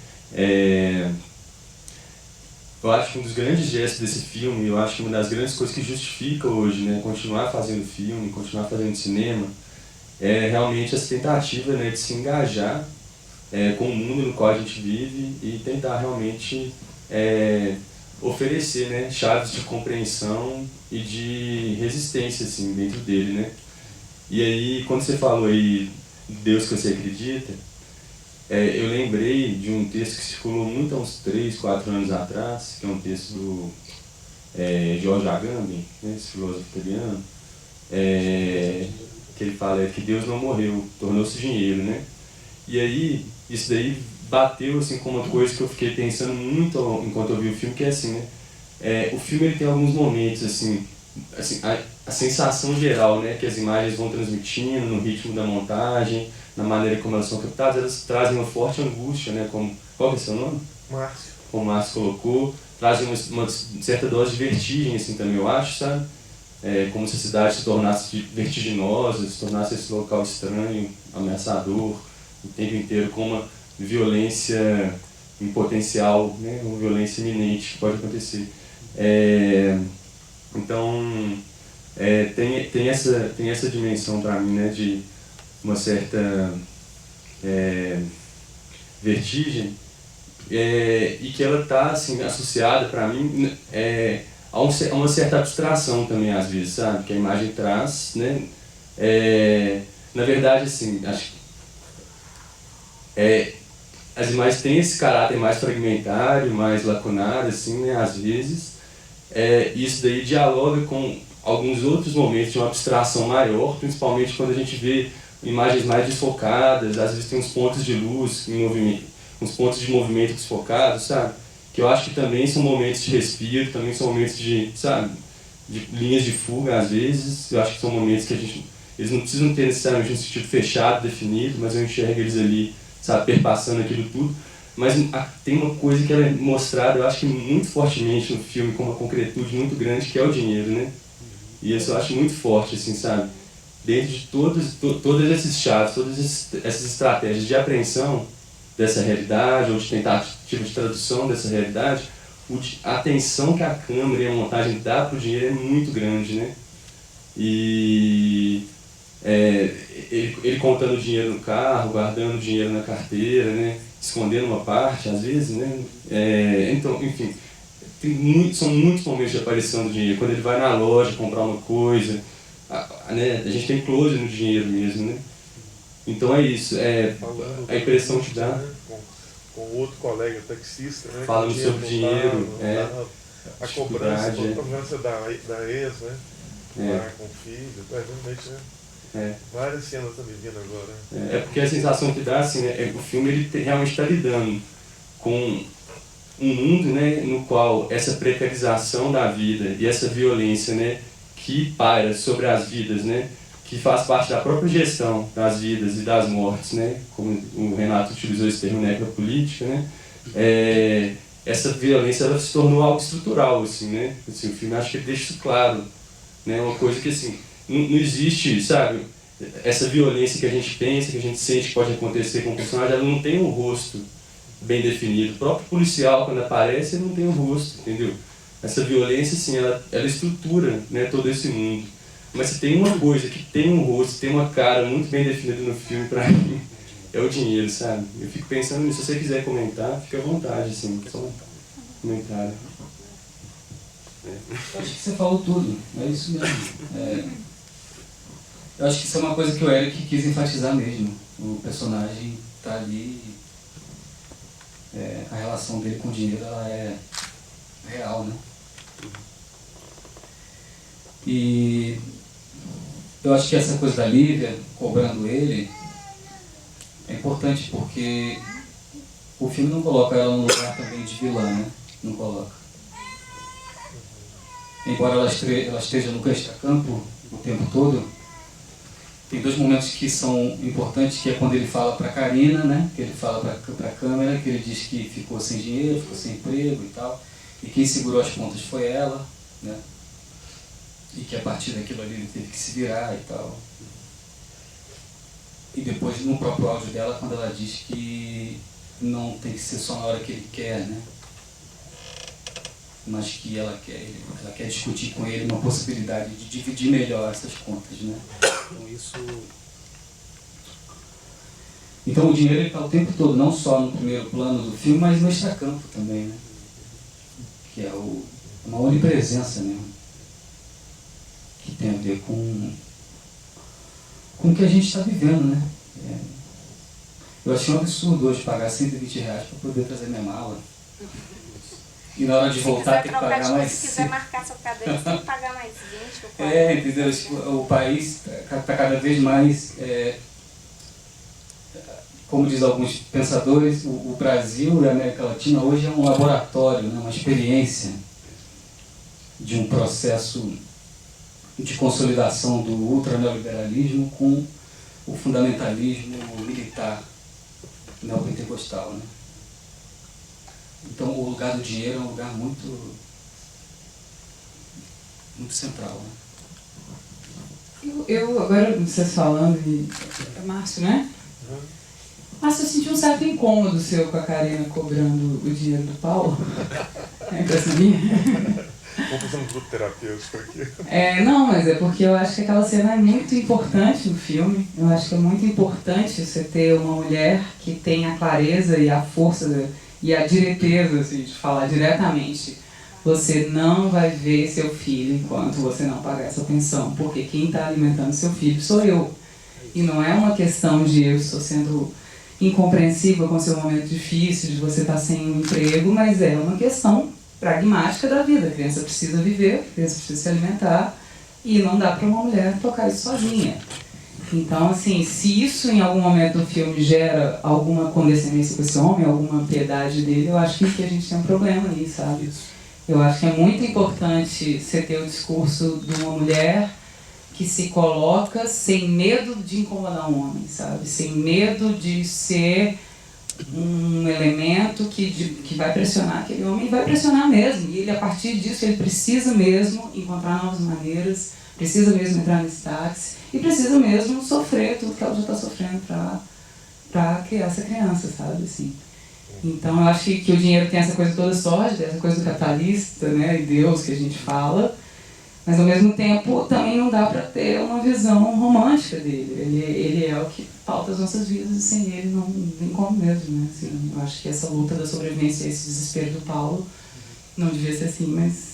eu acho que um dos grandes gestos desse filme, eu acho que uma das grandes coisas que justifica hoje, né, continuar fazendo filme, continuar fazendo cinema, é realmente essa tentativa, né, de se engajar com o mundo no qual a gente vive e tentar realmente oferecer, né, chaves de compreensão e de resistência assim, dentro dele, né. E aí, quando você falou aí Deus que você acredita, eu lembrei de um texto que circulou muito há uns 3, 4 anos atrás, que é um texto do George Agamben, né, esse filósofo italiano, que ele fala que Deus não morreu, tornou-se dinheiro, né? E aí, isso daí bateu assim, com uma coisa que eu fiquei pensando muito enquanto eu vi o filme, que é assim, né? O filme ele tem alguns momentos, assim a sensação geral, né, que as imagens vão transmitindo no ritmo da montagem, na maneira como elas são captadas, elas trazem uma forte angústia, né, como... Qual que é o seu nome? Márcio. Como o Márcio colocou, trazem uma certa dose de vertigem, assim, também, eu acho, sabe? Como se a cidade se tornasse vertiginosa, se tornasse esse local estranho, ameaçador, o tempo inteiro, com uma violência em potencial, né, uma violência iminente que pode acontecer. Então, tem essa dimensão para mim, né, de uma certa vertigem, e que ela está assim, associada para mim a uma certa abstração também, às vezes, sabe? Que a imagem traz, né? Na verdade, assim, acho que as imagens têm esse caráter mais fragmentário, mais lacunar, assim, né, às vezes. Isso daí dialoga com alguns outros momentos de uma abstração maior, principalmente quando a gente vê imagens mais desfocadas, às vezes tem uns pontos de luz em movimento, uns pontos de movimento desfocados, sabe? Que eu acho que também são momentos de respiro, também são momentos de, sabe, de linhas de fuga, às vezes. Eu acho que são momentos que eles não precisam ter necessariamente um sentido fechado, definido, mas eu enxergo eles ali, sabe, perpassando aquilo tudo. Mas tem uma coisa que ela é mostrada, eu acho que muito fortemente no filme, com uma concretude muito grande, que é o dinheiro, né? E isso eu acho muito forte, assim, sabe? Dentro de todas esses chaves, todas essas estratégias de apreensão dessa realidade, ou de tentativa de tradução dessa realidade, a atenção que a câmera e a montagem dá para o dinheiro é muito grande, né? E ele contando o dinheiro no carro, guardando o dinheiro na carteira, né? Escondendo uma parte, às vezes, né? Então, enfim, são muitos momentos de aparição do dinheiro. Quando ele vai na loja comprar uma coisa, né? A gente tem close no dinheiro mesmo, né? Então é isso, a impressão que dá. Né? Com outro colega taxista, né? Falando sobre dinheiro, a cobrança da ex, né? Lá com o filho, realmente, né? Várias cenas estão me vindo agora. Né? Porque a sensação que dá, assim, né, o filme ele realmente está lidando com um mundo, né, no qual essa precarização da vida e essa violência, né, que paira sobre as vidas, né, que faz parte da própria gestão das vidas e das mortes, né, como o Renato utilizou esse termo necropolítica, né, essa violência ela se tornou algo estrutural, assim, né, assim, o filme acho que deixa isso claro, né, uma coisa que assim, não existe, sabe, essa violência que a gente pensa, que a gente sente que pode acontecer com o personagem, ela não tem um rosto bem definido. O próprio policial, quando aparece, ele não tem um rosto, entendeu? Essa violência, assim, ela estrutura, né, todo esse mundo. Mas se tem uma coisa que tem um rosto, tem uma cara muito bem definida no filme, pra mim, é o dinheiro, sabe? Eu fico pensando nisso. Se você quiser comentar, fica à vontade, assim, só um comentário. Eu acho que você falou tudo, é isso mesmo. Eu acho que isso é uma coisa que o Eric quis enfatizar mesmo. O personagem está ali, a relação dele com o dinheiro ela é real, né? E eu acho que essa coisa da Lívia cobrando ele é importante porque o filme não coloca ela no lugar também de vilã, né? Não coloca. Embora ela esteja no extracampo o tempo todo, tem dois momentos que são importantes, que é quando ele fala para Karina, né? Que ele fala para a câmera, que ele diz que ficou sem dinheiro, ficou sem emprego e tal, e quem segurou as pontas foi ela, né? E que a partir daquilo ali ele teve que se virar e tal. E depois no próprio áudio dela, quando ela diz que não tem que ser só na hora que ele quer, né? Mas que ela quer discutir com ele uma possibilidade de dividir melhor essas contas, né? Então isso... Então o dinheiro está o tempo todo, não só no primeiro plano do filme, mas no extracampo também, né? Que é uma onipresença mesmo, que tem a ver com o que a gente está vivendo, né? Eu achei um absurdo hoje pagar R$120 para poder trazer minha mala. E na hora de voltar tem que pagar mais. Se quiser marcar sua cadeira, você tem que pagar mais 20 ou 40. Entendeu? O país está cada vez mais, como diz alguns pensadores, o Brasil e a América Latina hoje é um laboratório, né? Uma experiência de um processo de consolidação do ultraneoliberalismo com o fundamentalismo militar neopentecostal, né? Então o lugar do dinheiro é um lugar muito central, né? Eu agora, vocês falando, é Márcio, né? Márcio, eu senti um certo incômodo seu com a Karina cobrando o dinheiro do Paulo. É impressão minha? Vamos fazer um grupo terapêutico aqui. Não, mas é porque eu acho que aquela cena é muito importante no filme. Eu acho que é muito importante você ter uma mulher que tem a clareza e a força e a direteza, assim, de falar diretamente. Você não vai ver seu filho enquanto você não pagar essa pensão, porque quem está alimentando seu filho sou eu. E não é uma questão de eu estou sendo incompreensível com seu momento difícil, de você estar sem um emprego, mas é uma questão pragmática da vida. A criança precisa viver, a criança precisa se alimentar, e não dá para uma mulher tocar isso sozinha. Então, assim, se isso em algum momento do filme gera alguma condescendência com esse homem, alguma piedade dele, eu acho que a gente tem um problema aí, sabe? Eu acho que é muito importante você ter o discurso de uma mulher que se coloca sem medo de incomodar um homem, sabe? Sem medo de ser um elemento que vai pressionar aquele homem, e vai pressionar mesmo. E ele, a partir disso, ele precisa mesmo encontrar novas maneiras, precisa mesmo entrar nesse táxi e precisa mesmo sofrer tudo que ela já está sofrendo para criar essa criança, sabe? Assim. Então, eu acho que o dinheiro tem essa coisa toda sórdida, essa coisa do capitalista, né, e Deus que a gente fala, mas ao mesmo tempo também não dá para ter uma visão romântica dele. Ele é o que pauta as nossas vidas, e sem ele não tem como mesmo, né? Assim, eu acho que essa luta da sobrevivência, esse desespero do Paulo, não devia ser assim, mas...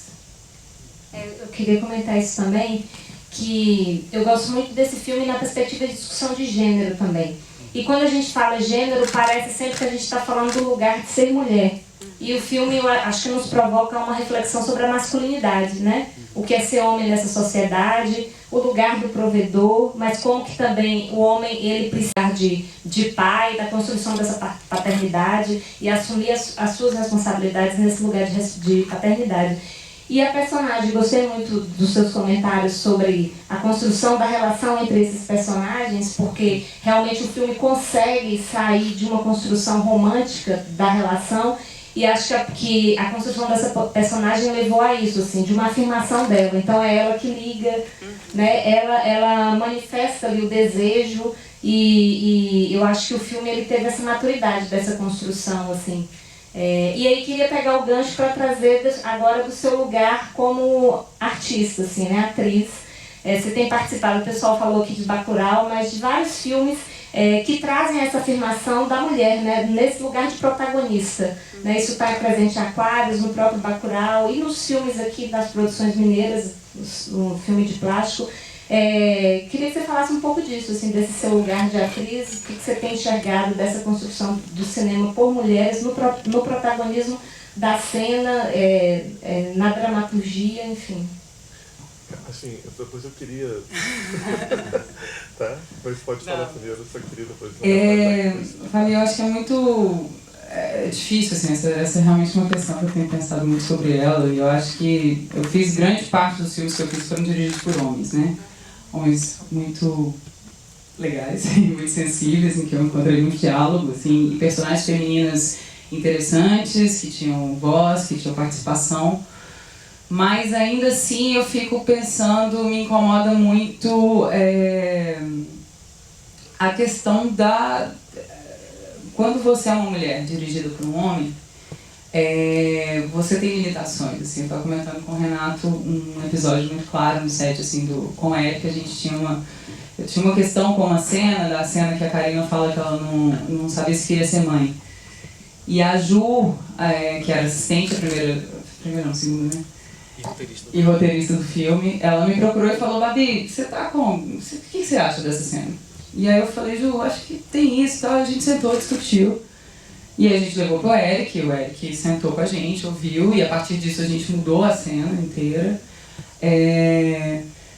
Eu queria comentar isso também, que eu gosto muito desse filme na perspectiva de discussão de gênero também. E quando a gente fala gênero, parece sempre que a gente está falando do lugar de ser mulher. E o filme, eu acho que nos provoca uma reflexão sobre a masculinidade, né? O que é ser homem nessa sociedade, o lugar do provedor, mas como que também o homem, ele precisa de pai, da construção dessa paternidade e assumir as suas responsabilidades nesse lugar de paternidade. E a personagem, gostei muito dos seus comentários sobre a construção da relação entre esses personagens, porque realmente o filme consegue sair de uma construção romântica da relação, e acho que a construção dessa personagem levou a isso, assim, de uma afirmação dela. Então é ela que liga, né? Ela manifesta ali o desejo, e eu acho que o filme ele teve essa maturidade dessa construção, assim. E aí queria pegar o gancho para trazer agora do seu lugar como artista, assim, né, atriz. Você tem participado, o pessoal falou aqui de Bacurau, mas de vários filmes que trazem essa afirmação da mulher, né, nesse lugar de protagonista. Né, isso está presente em Aquários, no próprio Bacurau e nos filmes aqui das produções mineiras, no filme de plástico. Queria que você falasse um pouco disso, assim, desse seu lugar de atriz, o que você tem enxergado dessa construção do cinema por mulheres, no protagonismo da cena, na dramaturgia, enfim. Assim, depois eu queria... tá? Mas pode falar primeiro, eu só queria depois... Fábio, eu acho que é muito difícil, assim, essa é realmente uma questão que eu tenho pensado muito sobre ela, e eu acho que eu fiz grande parte dos filmes que eu fiz foram dirigidos por homens, né? Homens muito legais e muito sensíveis, em que eu encontrei muito diálogo, assim, e personagens femininas interessantes, que tinham voz, que tinham participação. Mas ainda assim eu fico pensando, me incomoda muito a questão da... Quando você é uma mulher dirigida por um homem, você tem limitações. Assim, eu estava comentando com o Renato um episódio muito claro no set assim, com a Erika, a gente tinha uma questão com a cena, da cena que a Karina fala que ela não sabia se queria ser mãe. E a Ju, que era assistente, segunda, né? E roteirista do filme, ela me procurou e falou: Babi, você tá como? O que você acha dessa cena? E aí eu falei: Ju, acho que tem isso e tal. A gente sentou, discutiu. E aí a gente levou pro Eric, o Eric sentou com a gente, ouviu, e a partir disso a gente mudou a cena inteira.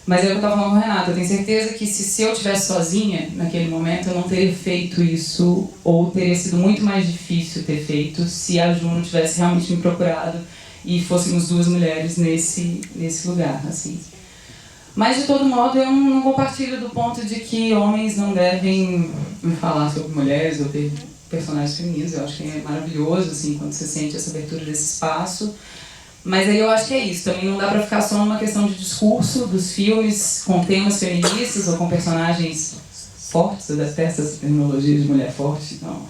Mas eu estava falando com o Renato, eu tenho certeza que se eu estivesse sozinha naquele momento, eu não teria feito isso, ou teria sido muito mais difícil ter feito se a Ju não tivesse realmente me procurado e fôssemos duas mulheres nesse lugar, assim. Mas, de todo modo, eu não compartilho do ponto de que homens não devem me falar sobre mulheres ou ter personagens femininos. Eu acho que é maravilhoso, assim, quando você sente essa abertura desse espaço. Mas aí eu acho que é isso. Também não dá pra ficar só numa questão de discurso dos filmes com temas feministas ou com personagens fortes. Eu detesto essa terminologia de mulher forte. Não,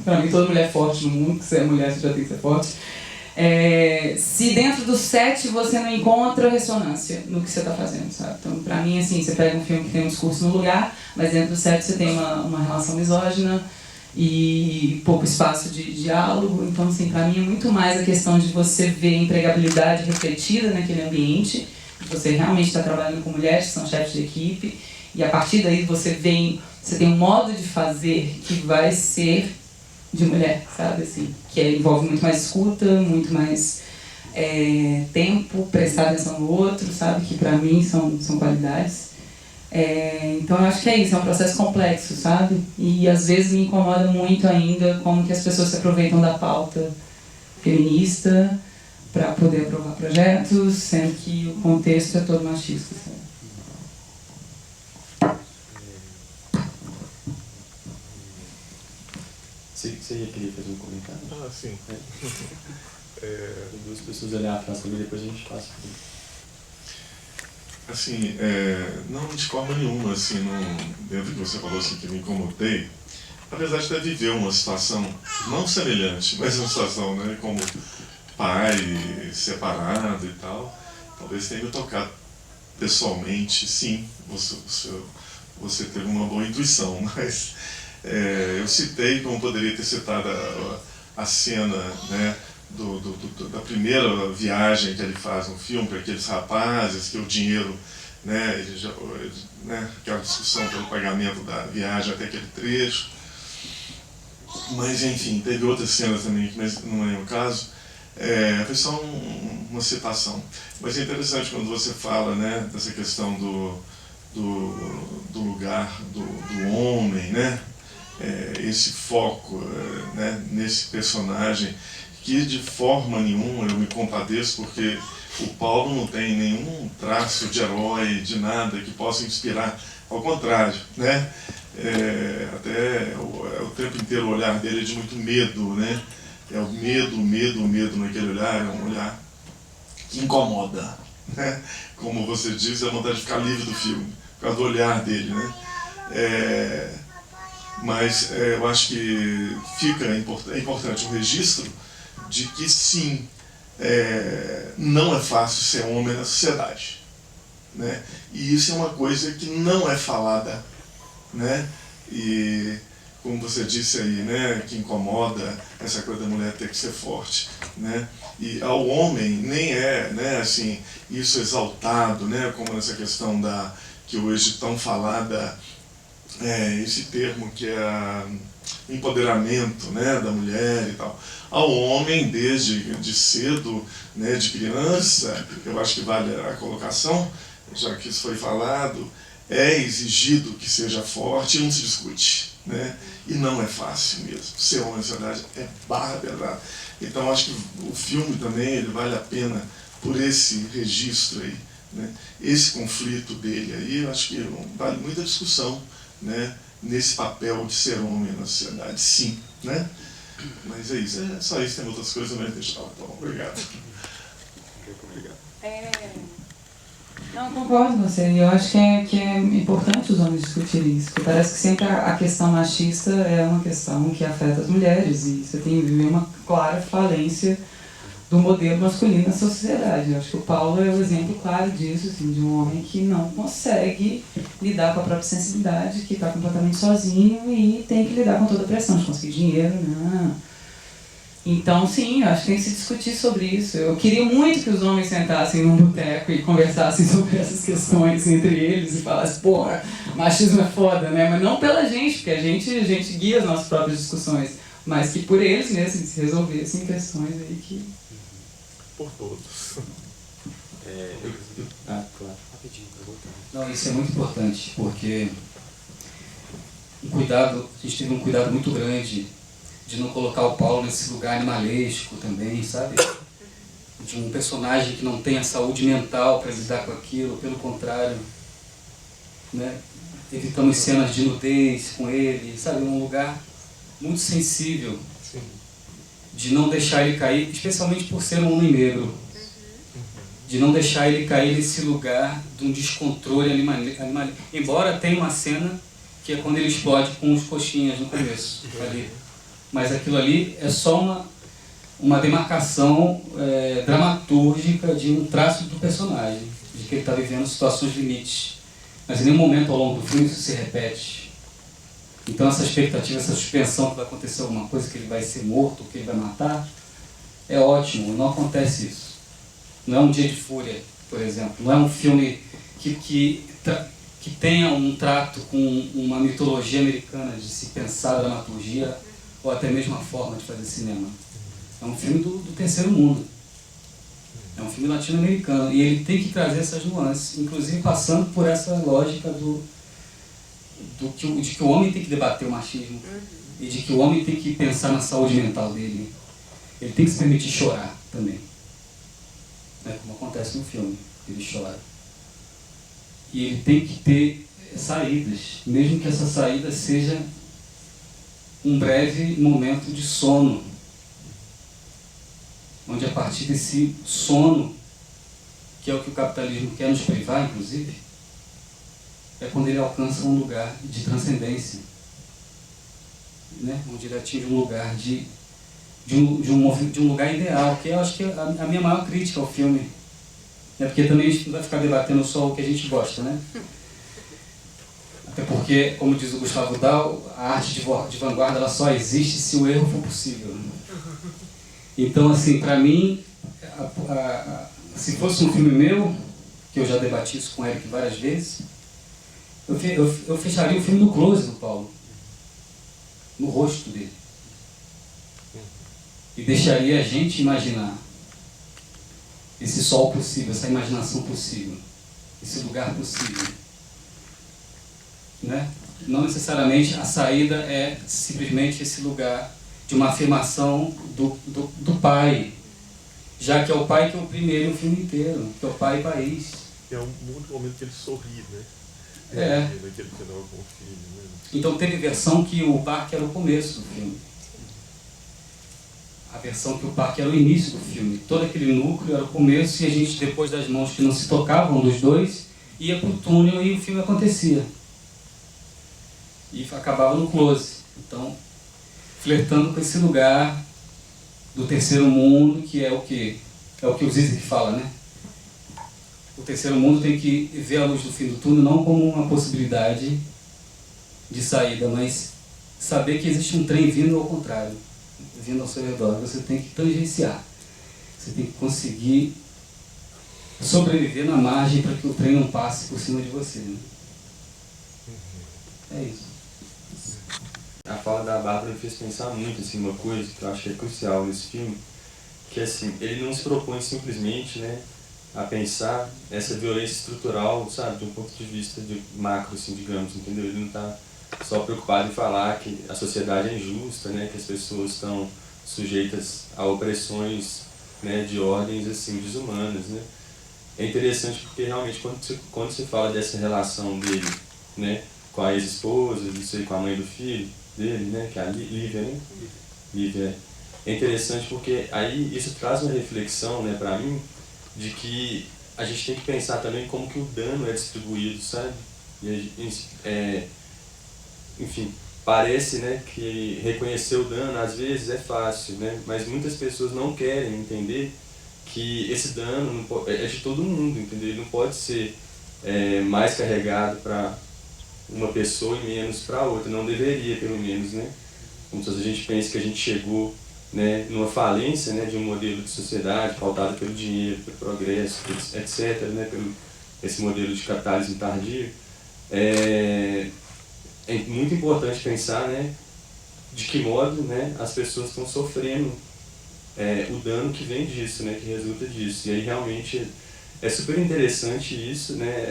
pra mim, toda mulher forte no mundo, que você é mulher, você já tem que ser forte. Se dentro do set você não encontra ressonância no que você está fazendo, sabe? Então, pra mim, assim, você pega um filme que tem um discurso no lugar, mas dentro do set você tem uma relação misógina e pouco espaço de diálogo. Então, assim, pra mim é muito mais a questão de você ver a empregabilidade refletida naquele ambiente, de você realmente está trabalhando com mulheres que são chefes de equipe, e a partir daí você tem um modo de fazer que vai ser de mulher, sabe, assim, que envolve muito mais escuta, muito mais tempo, prestar atenção no outro, sabe, que pra mim são qualidades. Então eu acho que é isso, é um processo complexo, sabe, e às vezes me incomoda muito ainda como que as pessoas se aproveitam da pauta feminista para poder aprovar projetos, sendo que o contexto é todo machista, sabe? Você ia querer fazer um comentário? Ah, sim. Tem duas pessoas olhar a frase e depois a gente passa. Assim, não de forma nenhuma, assim, dentro do que você falou assim, que me incomodei, apesar de até viver uma situação não semelhante, mas uma situação, né, como pai, separado e tal, talvez tenha me tocado pessoalmente, sim, você teve uma boa intuição, mas eu citei, como poderia ter citado a cena, né, da primeira viagem que ele faz no filme para aqueles rapazes, que o dinheiro, né, aquela discussão pelo pagamento da viagem até aquele trecho. Mas, enfim, teve outras cenas também, mas não é o caso. Foi só uma citação. Mas é interessante quando você fala, né, dessa questão do lugar do homem, né, esse foco, né, nesse personagem, que de forma nenhuma eu me compadeço, porque o Paulo não tem nenhum traço de herói, de nada que possa inspirar, ao contrário, né? Até o tempo inteiro o olhar dele é de muito medo, né? É o medo naquele olhar, é um olhar que incomoda, né? Como você disse, é a vontade de ficar livre do filme, por causa do olhar dele, né? Mas eu acho que é importante um registro de que sim, não é fácil ser homem na sociedade, né? E isso é uma coisa que não é falada, né? E como você disse aí, né, que incomoda essa coisa da mulher ter que ser forte, né? E ao homem nem né, assim, isso exaltado, né, como nessa questão que hoje tão falada, esse termo que é empoderamento, né, da mulher e tal. Ao homem, de cedo, né, de criança, eu acho que vale a colocação, já que isso foi falado, é exigido que seja forte e não se discute, né? E não é fácil mesmo. Ser homem na sociedade é barra pesada. Então acho que o filme também ele vale a pena por esse registro aí, né? Esse conflito dele aí, eu acho que vale muita discussão, né, nesse papel de ser homem na sociedade, sim, né? Mas é isso, é só isso, tem outras coisas, mas deixa eu falar. Obrigado. Não, concordo com você. Eu acho que é importante os homens discutirem isso, porque parece que sempre a questão machista é uma questão que afeta as mulheres, e você tem que viver uma clara falência do modelo masculino na sociedade. Eu acho que o Paulo é o exemplo claro disso, assim, de um homem que não consegue lidar com a própria sensibilidade, que está completamente sozinho e tem que lidar com toda a pressão de conseguir dinheiro, né? Então, sim, eu acho que tem que se discutir sobre isso. Eu queria muito que os homens sentassem num boteco e conversassem sobre essas questões entre eles e falassem, porra, machismo é foda, né? Mas não pela gente, porque a gente guia as nossas próprias discussões, mas que por eles mesmos se resolvessem questões aí que... Por todos. Claro. Não, isso é muito importante, porque a gente teve um cuidado muito grande de não colocar o Paulo nesse lugar animalesco também, sabe? De um personagem que não tem a saúde mental para lidar com aquilo, pelo contrário, né? Evitamos cenas de nudez com ele, sabe? Um lugar muito sensível, de não deixar ele cair, especialmente por ser um homem negro, de não deixar ele cair nesse lugar de um descontrole animal. Embora tenha uma cena que é quando ele explode com os coxinhas no começo, ali. Mas aquilo ali é só uma demarcação dramatúrgica de um traço do personagem, de que ele está vivendo situações limites. Mas em nenhum momento ao longo do filme isso se repete. Então essa expectativa, essa suspensão que vai acontecer alguma coisa, que ele vai ser morto, que ele vai matar, é ótimo, não acontece isso. Não é um Dia de Fúria, por exemplo, não é um filme que tenha um trato com uma mitologia americana de se pensar a dramaturgia ou até mesmo a forma de fazer cinema. É um filme do terceiro mundo. É um filme latino-americano. E ele tem que trazer essas nuances, inclusive passando por essa lógica de que o homem tem que debater o machismo e de que o homem tem que pensar na saúde mental dele. Ele tem que se permitir chorar também. É como acontece no filme, ele chora. E ele tem que ter saídas, mesmo que essa saída seja um breve momento de sono, onde a partir desse sono, que é o que o capitalismo quer nos privar, inclusive, é quando ele alcança um lugar de transcendência, né? Onde ele atinge um lugar de um lugar ideal, que eu acho que é a minha maior crítica ao filme. É porque também a gente não vai ficar debatendo só o que a gente gosta, né? Até porque, como diz o Gustavo Dal, a arte de vanguarda ela só existe se o erro for possível. Então, assim, para mim, se fosse um filme meu, que eu já debati isso com o Eric várias vezes, eu fecharia o filme no close do Paulo, no rosto dele. E deixaria a gente imaginar esse sol possível, essa imaginação possível, esse lugar possível. Né? Não necessariamente a saída é simplesmente esse lugar de uma afirmação do pai, já que é o pai que é o primeiro no filme inteiro, que é o pai e país. É um único momento que ele sorri, né? Naquele final com o filho, né? Então teve versão que o parque era o começo do filme. A versão que o parque era o início do filme. Todo aquele núcleo era o começo e a gente, depois das mãos que não se tocavam dos dois, ia pro túnel e o filme acontecia. E acabava no close. Então, flertando com esse lugar do terceiro mundo, que é o que? É o que o Zizek fala, né? O terceiro mundo tem que ver a luz do fim do túnel não como uma possibilidade de saída, mas saber que existe um trem vindo ao contrário, vindo ao seu redor. Você tem que tangenciar. Você tem que conseguir sobreviver na margem para que o trem não passe por cima de você. Né? É isso. A fala da Bárbara me fez pensar muito assim, uma coisa que eu acho que é crucial nesse filme, que assim, ele não se propõe simplesmente, né, a pensar essa violência estrutural, sabe, de um ponto de vista de macro, assim, digamos, entendeu? Ele não está só preocupado em falar que a sociedade é injusta, né, que as pessoas estão sujeitas a opressões, né, de ordens assim desumanas, né? É interessante porque realmente quando se fala dessa relação dele, né, com a ex-esposa, não sei, com a mãe do filho dele, né, que é a Lívia, né? Lívia. É interessante porque aí isso traz uma reflexão, né, para mim, de que a gente tem que pensar também como que o dano é distribuído, sabe? Enfim, parece, né, que reconhecer o dano às vezes é fácil, né, mas muitas pessoas não querem entender que esse dano não pode, é de todo mundo, entendeu? Ele não pode ser mais carregado para uma pessoa e menos para outra, não deveria, pelo menos, né? Como se a gente pensa que a gente chegou, né, numa falência, né, de um modelo de sociedade pautado pelo dinheiro, pelo progresso, etc., né, pelo esse modelo de capitalismo tardio. É muito importante pensar, né, de que modo, né, as pessoas estão sofrendo o dano que vem disso, né, que resulta disso. E aí realmente é super interessante isso, né,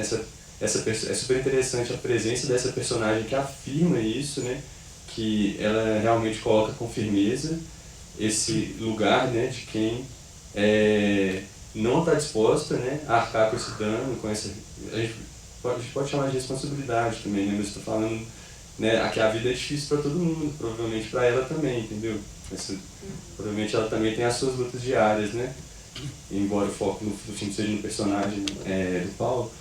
é super interessante a presença dessa personagem que afirma isso, né, que ela realmente coloca com firmeza esse lugar, né, de quem não está disposta, né, a arcar com esse dano, com essa... A gente pode chamar de responsabilidade também, né, mas estou falando, né, que a vida é difícil para todo mundo, provavelmente para ela também, entendeu? Provavelmente ela também tem as suas lutas diárias, né? Embora o foco do filme seja no personagem do Paulo.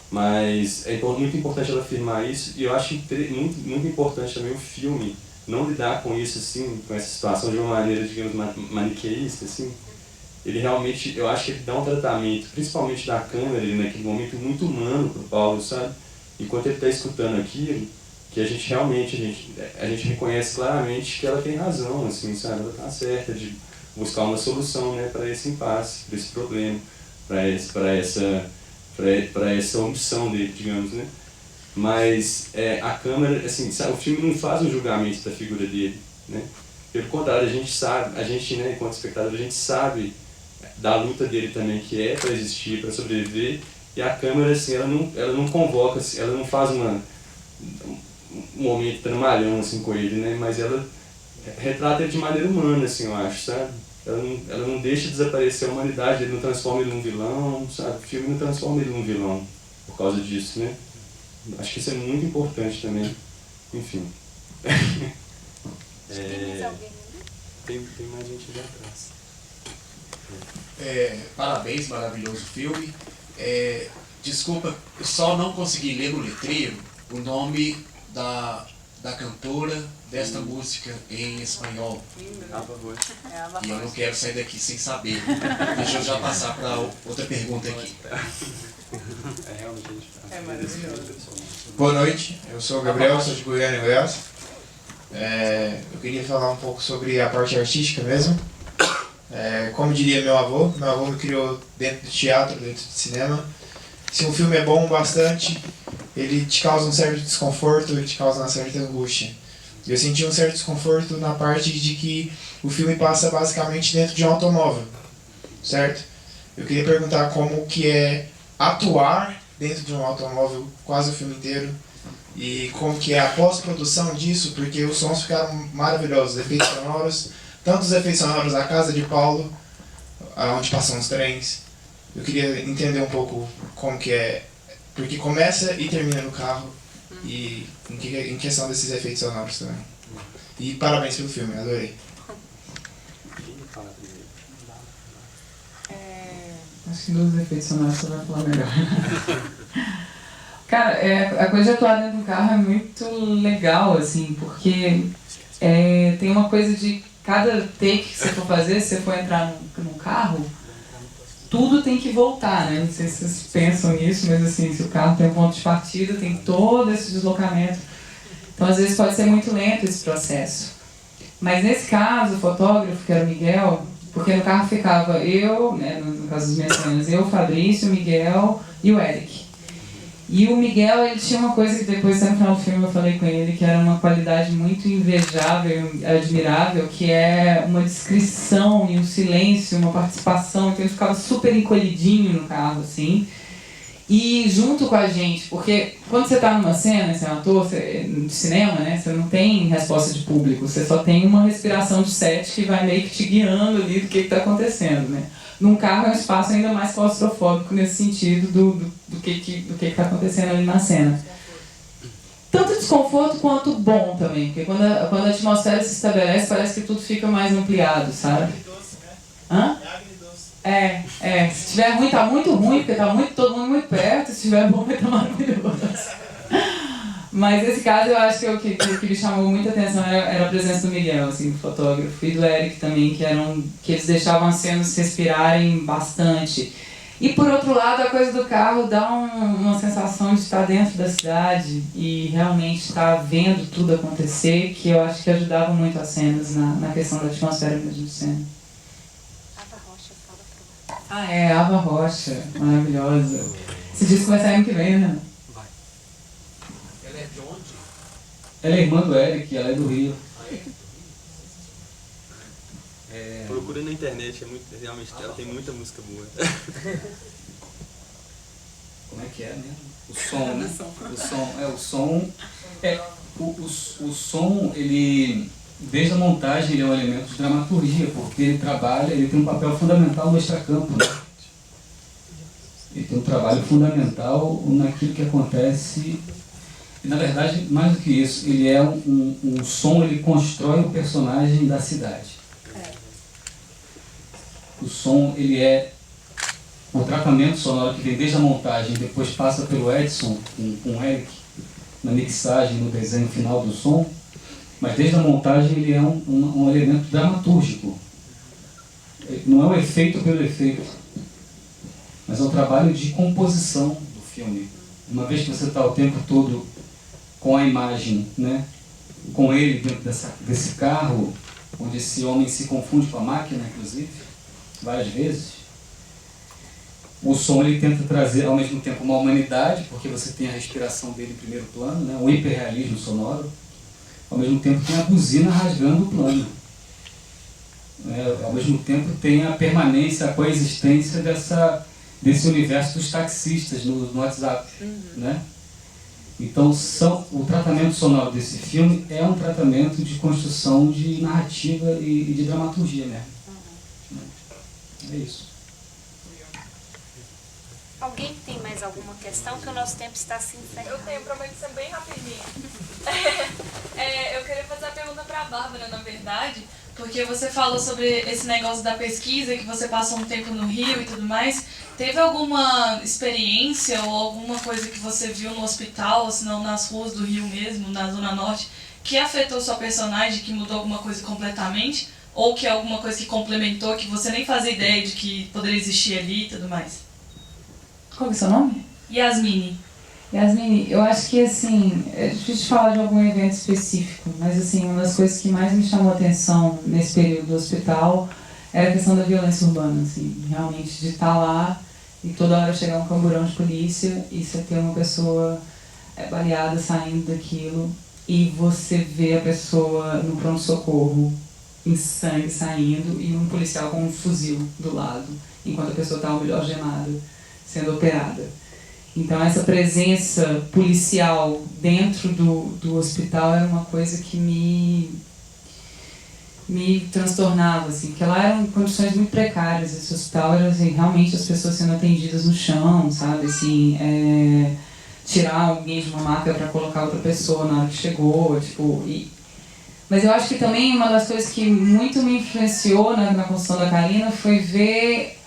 Mas é muito importante ela afirmar isso, e eu acho muito importante também o filme não lidar com isso, assim, com essa situação de uma maneira, digamos, maniqueísta, assim. Ele realmente, eu acho que ele dá um tratamento, principalmente da câmera, ele naquele momento muito humano pro Paulo, sabe? Enquanto ele está escutando aquilo, que a gente realmente, a gente reconhece claramente que ela tem razão, assim, sabe? Ela tá certa de buscar uma solução, né, para esse impasse, para esse problema, para essa omissão dele, digamos, né? Mas a câmera, assim, sabe, o filme não faz um julgamento da figura dele, né? Pelo contrário, a gente sabe, né, enquanto espectador, a gente sabe da luta dele também, que é para existir, para sobreviver, e a câmera, assim, ela não convoca, assim, ela não faz um momento tramalhão, assim, com ele, né? Mas ela retrata ele de maneira humana, assim, eu acho, sabe? Ela não deixa desaparecer a humanidade, ele não transforma ele num vilão, sabe? O filme não transforma ele num vilão por causa disso, né? Acho que isso é muito importante também. Enfim. Tem mais gente ali atrás. Parabéns, maravilhoso filme. Desculpa, eu só não consegui ler no letreiro o nome da cantora desta música em espanhol. E eu não quero sair daqui sem saber. Deixa eu já passar para outra pergunta aqui. Boa noite, eu sou o Gabriel, sou de Goiânia, Goiás. Eu queria falar um pouco sobre a parte artística mesmo. Como diria meu avô me criou dentro do teatro, dentro do cinema. Se um filme é bom bastante, ele te causa um certo desconforto, ele te causa uma certa angústia. Eu senti um certo desconforto na parte de que o filme passa basicamente dentro de um automóvel, certo? Eu queria perguntar como que é atuar dentro de um automóvel quase o filme inteiro e como que é a pós-produção disso, porque os sons ficaram maravilhosos, efeitos sonoros, tanto os efeitos sonoros da casa de Paulo, onde passam os trens. Eu queria entender um pouco como que é, porque começa e termina no carro, e em questão desses efeitos sonoros também. E parabéns pelo filme, adorei. Acho que dos efeitos sonoros você vai falar melhor. Cara, a coisa de atuar dentro do carro é muito legal, assim, porque tem uma coisa de cada take que você for fazer, se você for entrar num carro, tudo tem que voltar, né? Não sei se vocês pensam nisso, mas assim, se o carro tem um ponto de partida, tem todo esse deslocamento. Então, às vezes, pode ser muito lento esse processo. Mas nesse caso, o fotógrafo, que era o Miguel, porque no carro ficava eu, né, no caso das minhas cenas, eu, o Fabrício, o Miguel e o Eric. E o Miguel, ele tinha uma coisa que depois, no final do filme, eu falei com ele, que era uma qualidade muito invejável e admirável, que é uma descrição e um silêncio, uma participação, então ele ficava super encolhidinho no carro, assim, e junto com a gente, porque quando você está numa cena, você é um ator, de cinema, né, você não tem resposta de público, você só tem uma respiração de set que vai meio que te guiando ali do que está acontecendo, né. Num carro é um espaço ainda mais claustrofóbico nesse sentido do que está acontecendo ali na cena. tanto desconforto quanto bom também, porque quando a atmosfera se estabelece, parece que tudo fica mais ampliado, sabe? Hã? Se estiver ruim, tá muito ruim, porque tá todo mundo muito perto, se estiver bom, vai estar maravilhoso. Mas nesse caso eu acho que o que me chamou muita atenção era a presença do Miguel, assim, do fotógrafo, e do Eric também, que eles deixavam as cenas respirarem bastante. E por outro lado, a coisa do carro dá uma sensação de estar dentro da cidade e realmente estar vendo tudo acontecer, que eu acho que ajudava muito as cenas na questão da atmosfera mesmo de cena. Ava Rocha, fala pra Ah, Ava Rocha, maravilhosa. Esse disco vai sair ano que vem, né? Vai. Ela é de onde? Ela é irmã do Eric, ela é do Rio. Procura na internet, realmente ela tem muita música boa. Como é que é mesmo? O som, né? O som, ele, desde a montagem, ele é um elemento de dramaturgia, porque ele tem um papel fundamental no extracampo, né? Ele tem um trabalho fundamental naquilo que acontece. E, na verdade, mais do que isso, ele é um som, ele constrói o personagem da cidade. O som, ele é o tratamento sonoro que vem desde a montagem, depois passa pelo Edson, com o Eric, na mixagem, no desenho final do som, mas desde a montagem ele é um elemento dramatúrgico. Não é o efeito pelo efeito, mas é um trabalho de composição do filme. Uma vez que você está o tempo todo com a imagem, né, com ele dentro desse carro, onde esse homem se confunde com a máquina, inclusive, várias vezes, o som ele tenta trazer ao mesmo tempo uma humanidade, porque você tem a respiração dele em primeiro plano, né, o hiperrealismo sonoro, ao mesmo tempo tem a buzina rasgando o plano. Ao mesmo tempo tem a permanência, a coexistência desse universo dos taxistas no WhatsApp. Né? Então o tratamento sonoro desse filme é um tratamento de construção de narrativa e de dramaturgia mesmo. É isso. Alguém tem mais alguma questão? Que o nosso tempo está se encerrando. Eu tenho, prometo ser bem rapidinho. Eu queria fazer a pergunta para a Bárbara, na verdade, porque você falou sobre esse negócio da pesquisa, que você passou um tempo no Rio e tudo mais. Teve alguma experiência ou alguma coisa que você viu no hospital, ou se não nas ruas do Rio mesmo, na Zona Norte, que afetou sua personagem, que mudou alguma coisa completamente? Ou que é alguma coisa que complementou, que você nem fazia ideia de que poderia existir ali e tudo mais? Qual é o seu nome? Yasmine. Yasmine, eu acho que assim, é difícil falar de algum evento específico, mas assim, uma das coisas que mais me chamou a atenção nesse período do hospital era a questão da violência urbana, assim, realmente de estar lá e toda hora chegar um camburão de polícia e você ter uma pessoa baleada saindo daquilo e você vê a pessoa no pronto-socorro em sangue saindo e um policial com um fuzil do lado, enquanto a pessoa está algemada, sendo operada. Então essa presença policial dentro do hospital era uma coisa que me transtornava, assim, porque lá eram condições muito precárias. Esse hospital era assim, realmente as pessoas sendo atendidas no chão, sabe, assim, tirar alguém de uma maca para colocar outra pessoa na hora que chegou, tipo, mas eu acho que também uma das coisas que muito me influenciou na construção da Karina foi ver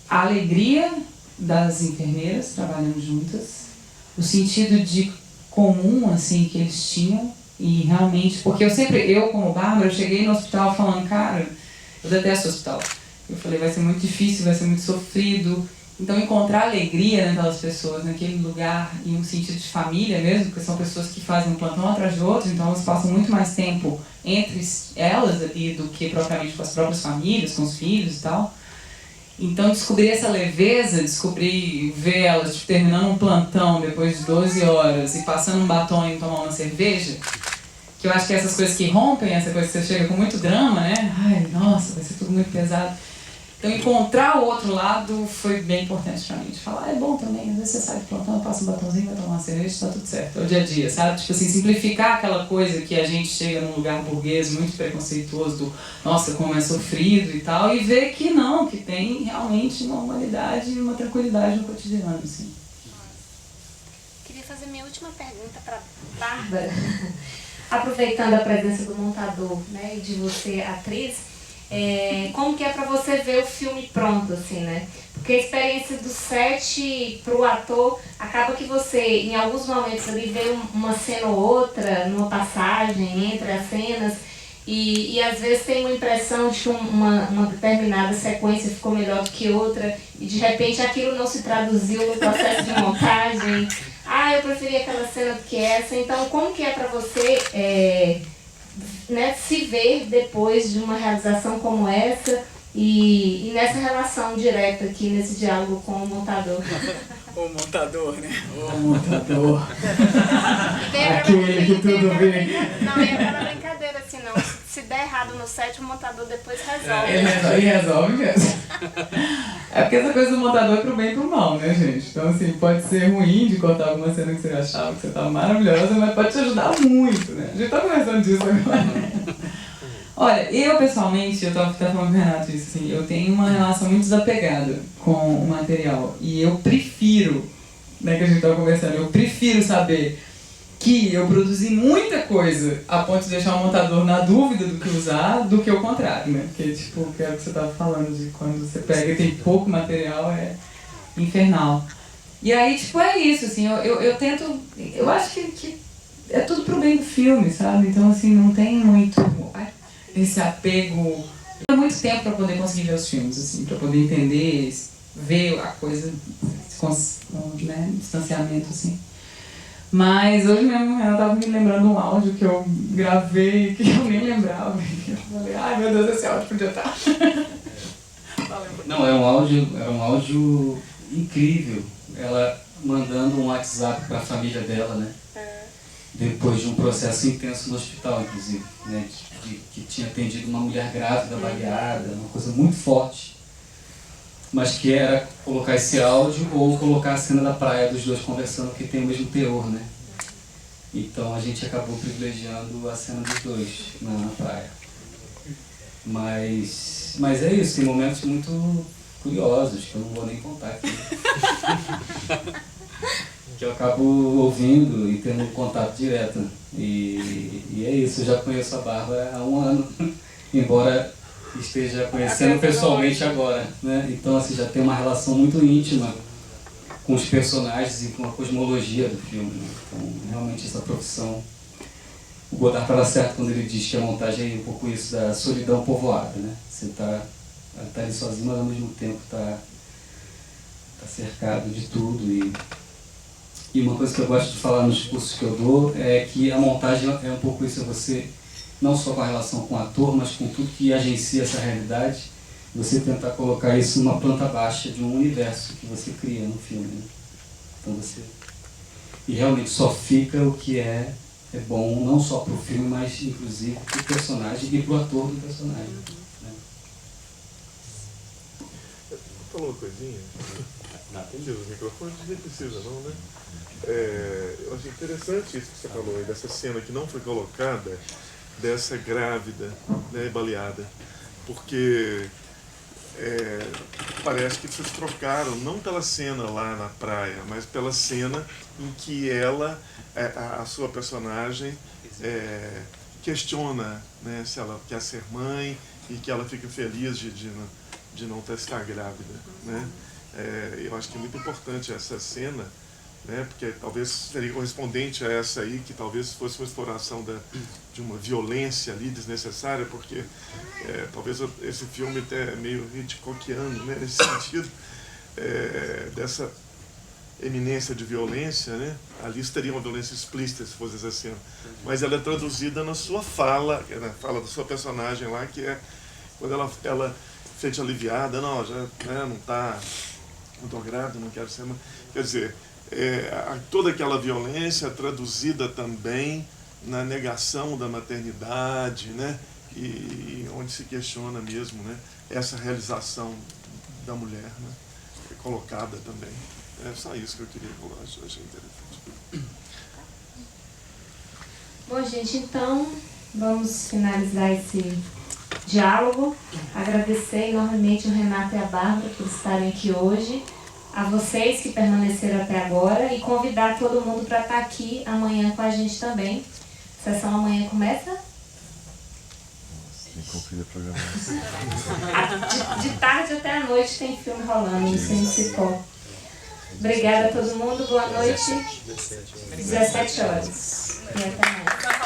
a alegria das enfermeiras trabalhando juntas, o sentido de comum, assim, que eles tinham, e realmente, porque eu como Bárbara, eu cheguei no hospital falando, cara, eu detesto o hospital. Eu falei, vai ser muito difícil, vai ser muito sofrido. Então encontrar alegria naquelas pessoas, naquele lugar, em um sentido de família mesmo, porque são pessoas que fazem um plantão atrás de outro, então elas passam muito mais tempo entre elas ali do que propriamente com as próprias famílias, com os filhos e tal. Então descobrir essa leveza, ver elas tipo, terminando um plantão depois de 12 horas e passando um batom e tomar uma cerveja, que eu acho que essas coisas que rompem, essa coisa que você chega com muito drama, né? Ai, nossa, vai ser tudo muito pesado. Então encontrar o outro lado foi bem importante pra mim, de falar, é bom também, às vezes você sai do plantão, passa um batomzinho, vai tomar uma cerveja, tá tudo certo, é o dia a dia, sabe? Tipo assim, simplificar aquela coisa que a gente chega num lugar burguês muito preconceituoso do, nossa, como é sofrido e tal, e ver que não, que tem realmente uma humanidade e uma tranquilidade no cotidiano, assim. Queria fazer minha última pergunta para Bárbara. Aproveitando a presença do montador, né, e de você, atriz, como que é para você ver o filme pronto, assim, né? Porque a experiência do set pro ator acaba que você, em alguns momentos ali, vê uma cena ou outra, numa passagem entre as cenas, e às vezes tem uma impressão de que uma determinada sequência ficou melhor do que outra, e de repente aquilo não se traduziu no processo de montagem. Eu preferi aquela cena do que essa. Então, como que é para você né, se ver depois de uma realização como essa e nessa relação direta aqui, nesse diálogo com o montador? O montador, né? O montador. Aquele que tudo vê. Não, é aquela brincadeira assim, não. Se der errado no set, o montador depois resolve. Ele resolve mesmo. É porque essa coisa do montador é pro bem e pro mal, né, gente? Então, assim, pode ser ruim de cortar alguma cena que você achava que você tava maravilhosa, mas pode te ajudar muito, né? A gente tá conversando disso agora. Olha, eu pessoalmente, eu tava falando com o Renato isso, assim, eu tenho uma relação muito desapegada com o material. E eu prefiro, né, que a gente tava conversando, eu prefiro saber que eu produzi muita coisa a ponto de deixar o montador na dúvida do que usar, do que o contrário, né? Porque, tipo, que é o que você tava falando, de quando você pega e tem pouco material, é infernal. E aí, tipo, é isso, assim, eu tento, eu acho que é tudo pro bem do filme, sabe? Então, assim, não tem muito esse apego. Dá muito tempo pra poder conseguir ver os filmes, assim, pra poder entender, ver a coisa com, né, distanciamento, assim. Mas hoje mesmo eu tava me lembrando um áudio que eu gravei, que eu nem lembrava. Eu falei, ai meu Deus, esse áudio podia estar. Não, era um áudio incrível. Ela mandando um WhatsApp para a família dela, né? Depois de um processo intenso no hospital, inclusive, né? Que tinha atendido uma mulher grávida, baleada, uma coisa muito forte. Mas que era colocar esse áudio ou colocar a cena da praia dos dois conversando, que tem o mesmo teor, né? Então a gente acabou privilegiando a cena dos dois na praia. Mas é isso, tem momentos muito curiosos que eu não vou nem contar aqui. Que eu acabo ouvindo e tendo contato direto. E é isso, eu já conheço a Bárbara há 1 ano, embora esteja conhecendo pessoalmente agora, né? Então, assim, já tem uma relação muito íntima com os personagens e com a cosmologia do filme, né? Então, realmente essa profissão, o Godard estava certo quando ele diz que a montagem é um pouco isso da solidão povoada, né? Você tá ali sozinho, mas ao mesmo tempo tá cercado de tudo. E uma coisa que eu gosto de falar nos cursos que eu dou é que a montagem é um pouco isso, é você, não só com a relação com o ator, mas com tudo que agencia essa realidade, você tentar colocar isso numa planta baixa de um universo que você cria no filme, né? Então e realmente só fica o que é bom, não só para o filme, mas inclusive para o personagem e para o ator do personagem, né? Falou uma coisinha? Precisa do microfone? Nem precisa não, né? Eu achei interessante isso que você falou aí, dessa cena que não foi colocada, dessa grávida, né, baleada, porque parece que vocês trocaram não pela cena lá na praia, mas pela cena em que ela, a sua personagem, questiona, né, se ela quer ser mãe e que ela fica feliz de não estar grávida, né? Eu acho que é muito importante essa cena, né, porque talvez seria correspondente a essa aí, que talvez fosse uma exploração de uma violência ali desnecessária, porque talvez esse filme até é meio Hitchcockiano, né, nesse sentido, dessa eminência de violência, né? Ali estaria uma violência explícita, se fosse essa cena, mas ela é traduzida na sua fala, na fala da sua personagem lá, que é quando ela sente aliviada, não, já, né, não estou grávida, não quero ser mãe. Quer dizer, toda aquela violência traduzida também na negação da maternidade, né? E onde se questiona mesmo, né, essa realização da mulher, né, colocada também. É só isso que eu queria falar, achei interessante. Bom, gente, então vamos finalizar esse diálogo. Agradecer enormemente o Renato e a Bárbara por estarem aqui hoje. a vocês que permaneceram até agora e convidar todo mundo para estar aqui amanhã com a gente também. A sessão amanhã começa? Tem que cumprir a programação. De tarde até a noite tem filme rolando no Cinecipó. Obrigada a todo mundo, boa noite. 17 horas. E até mais.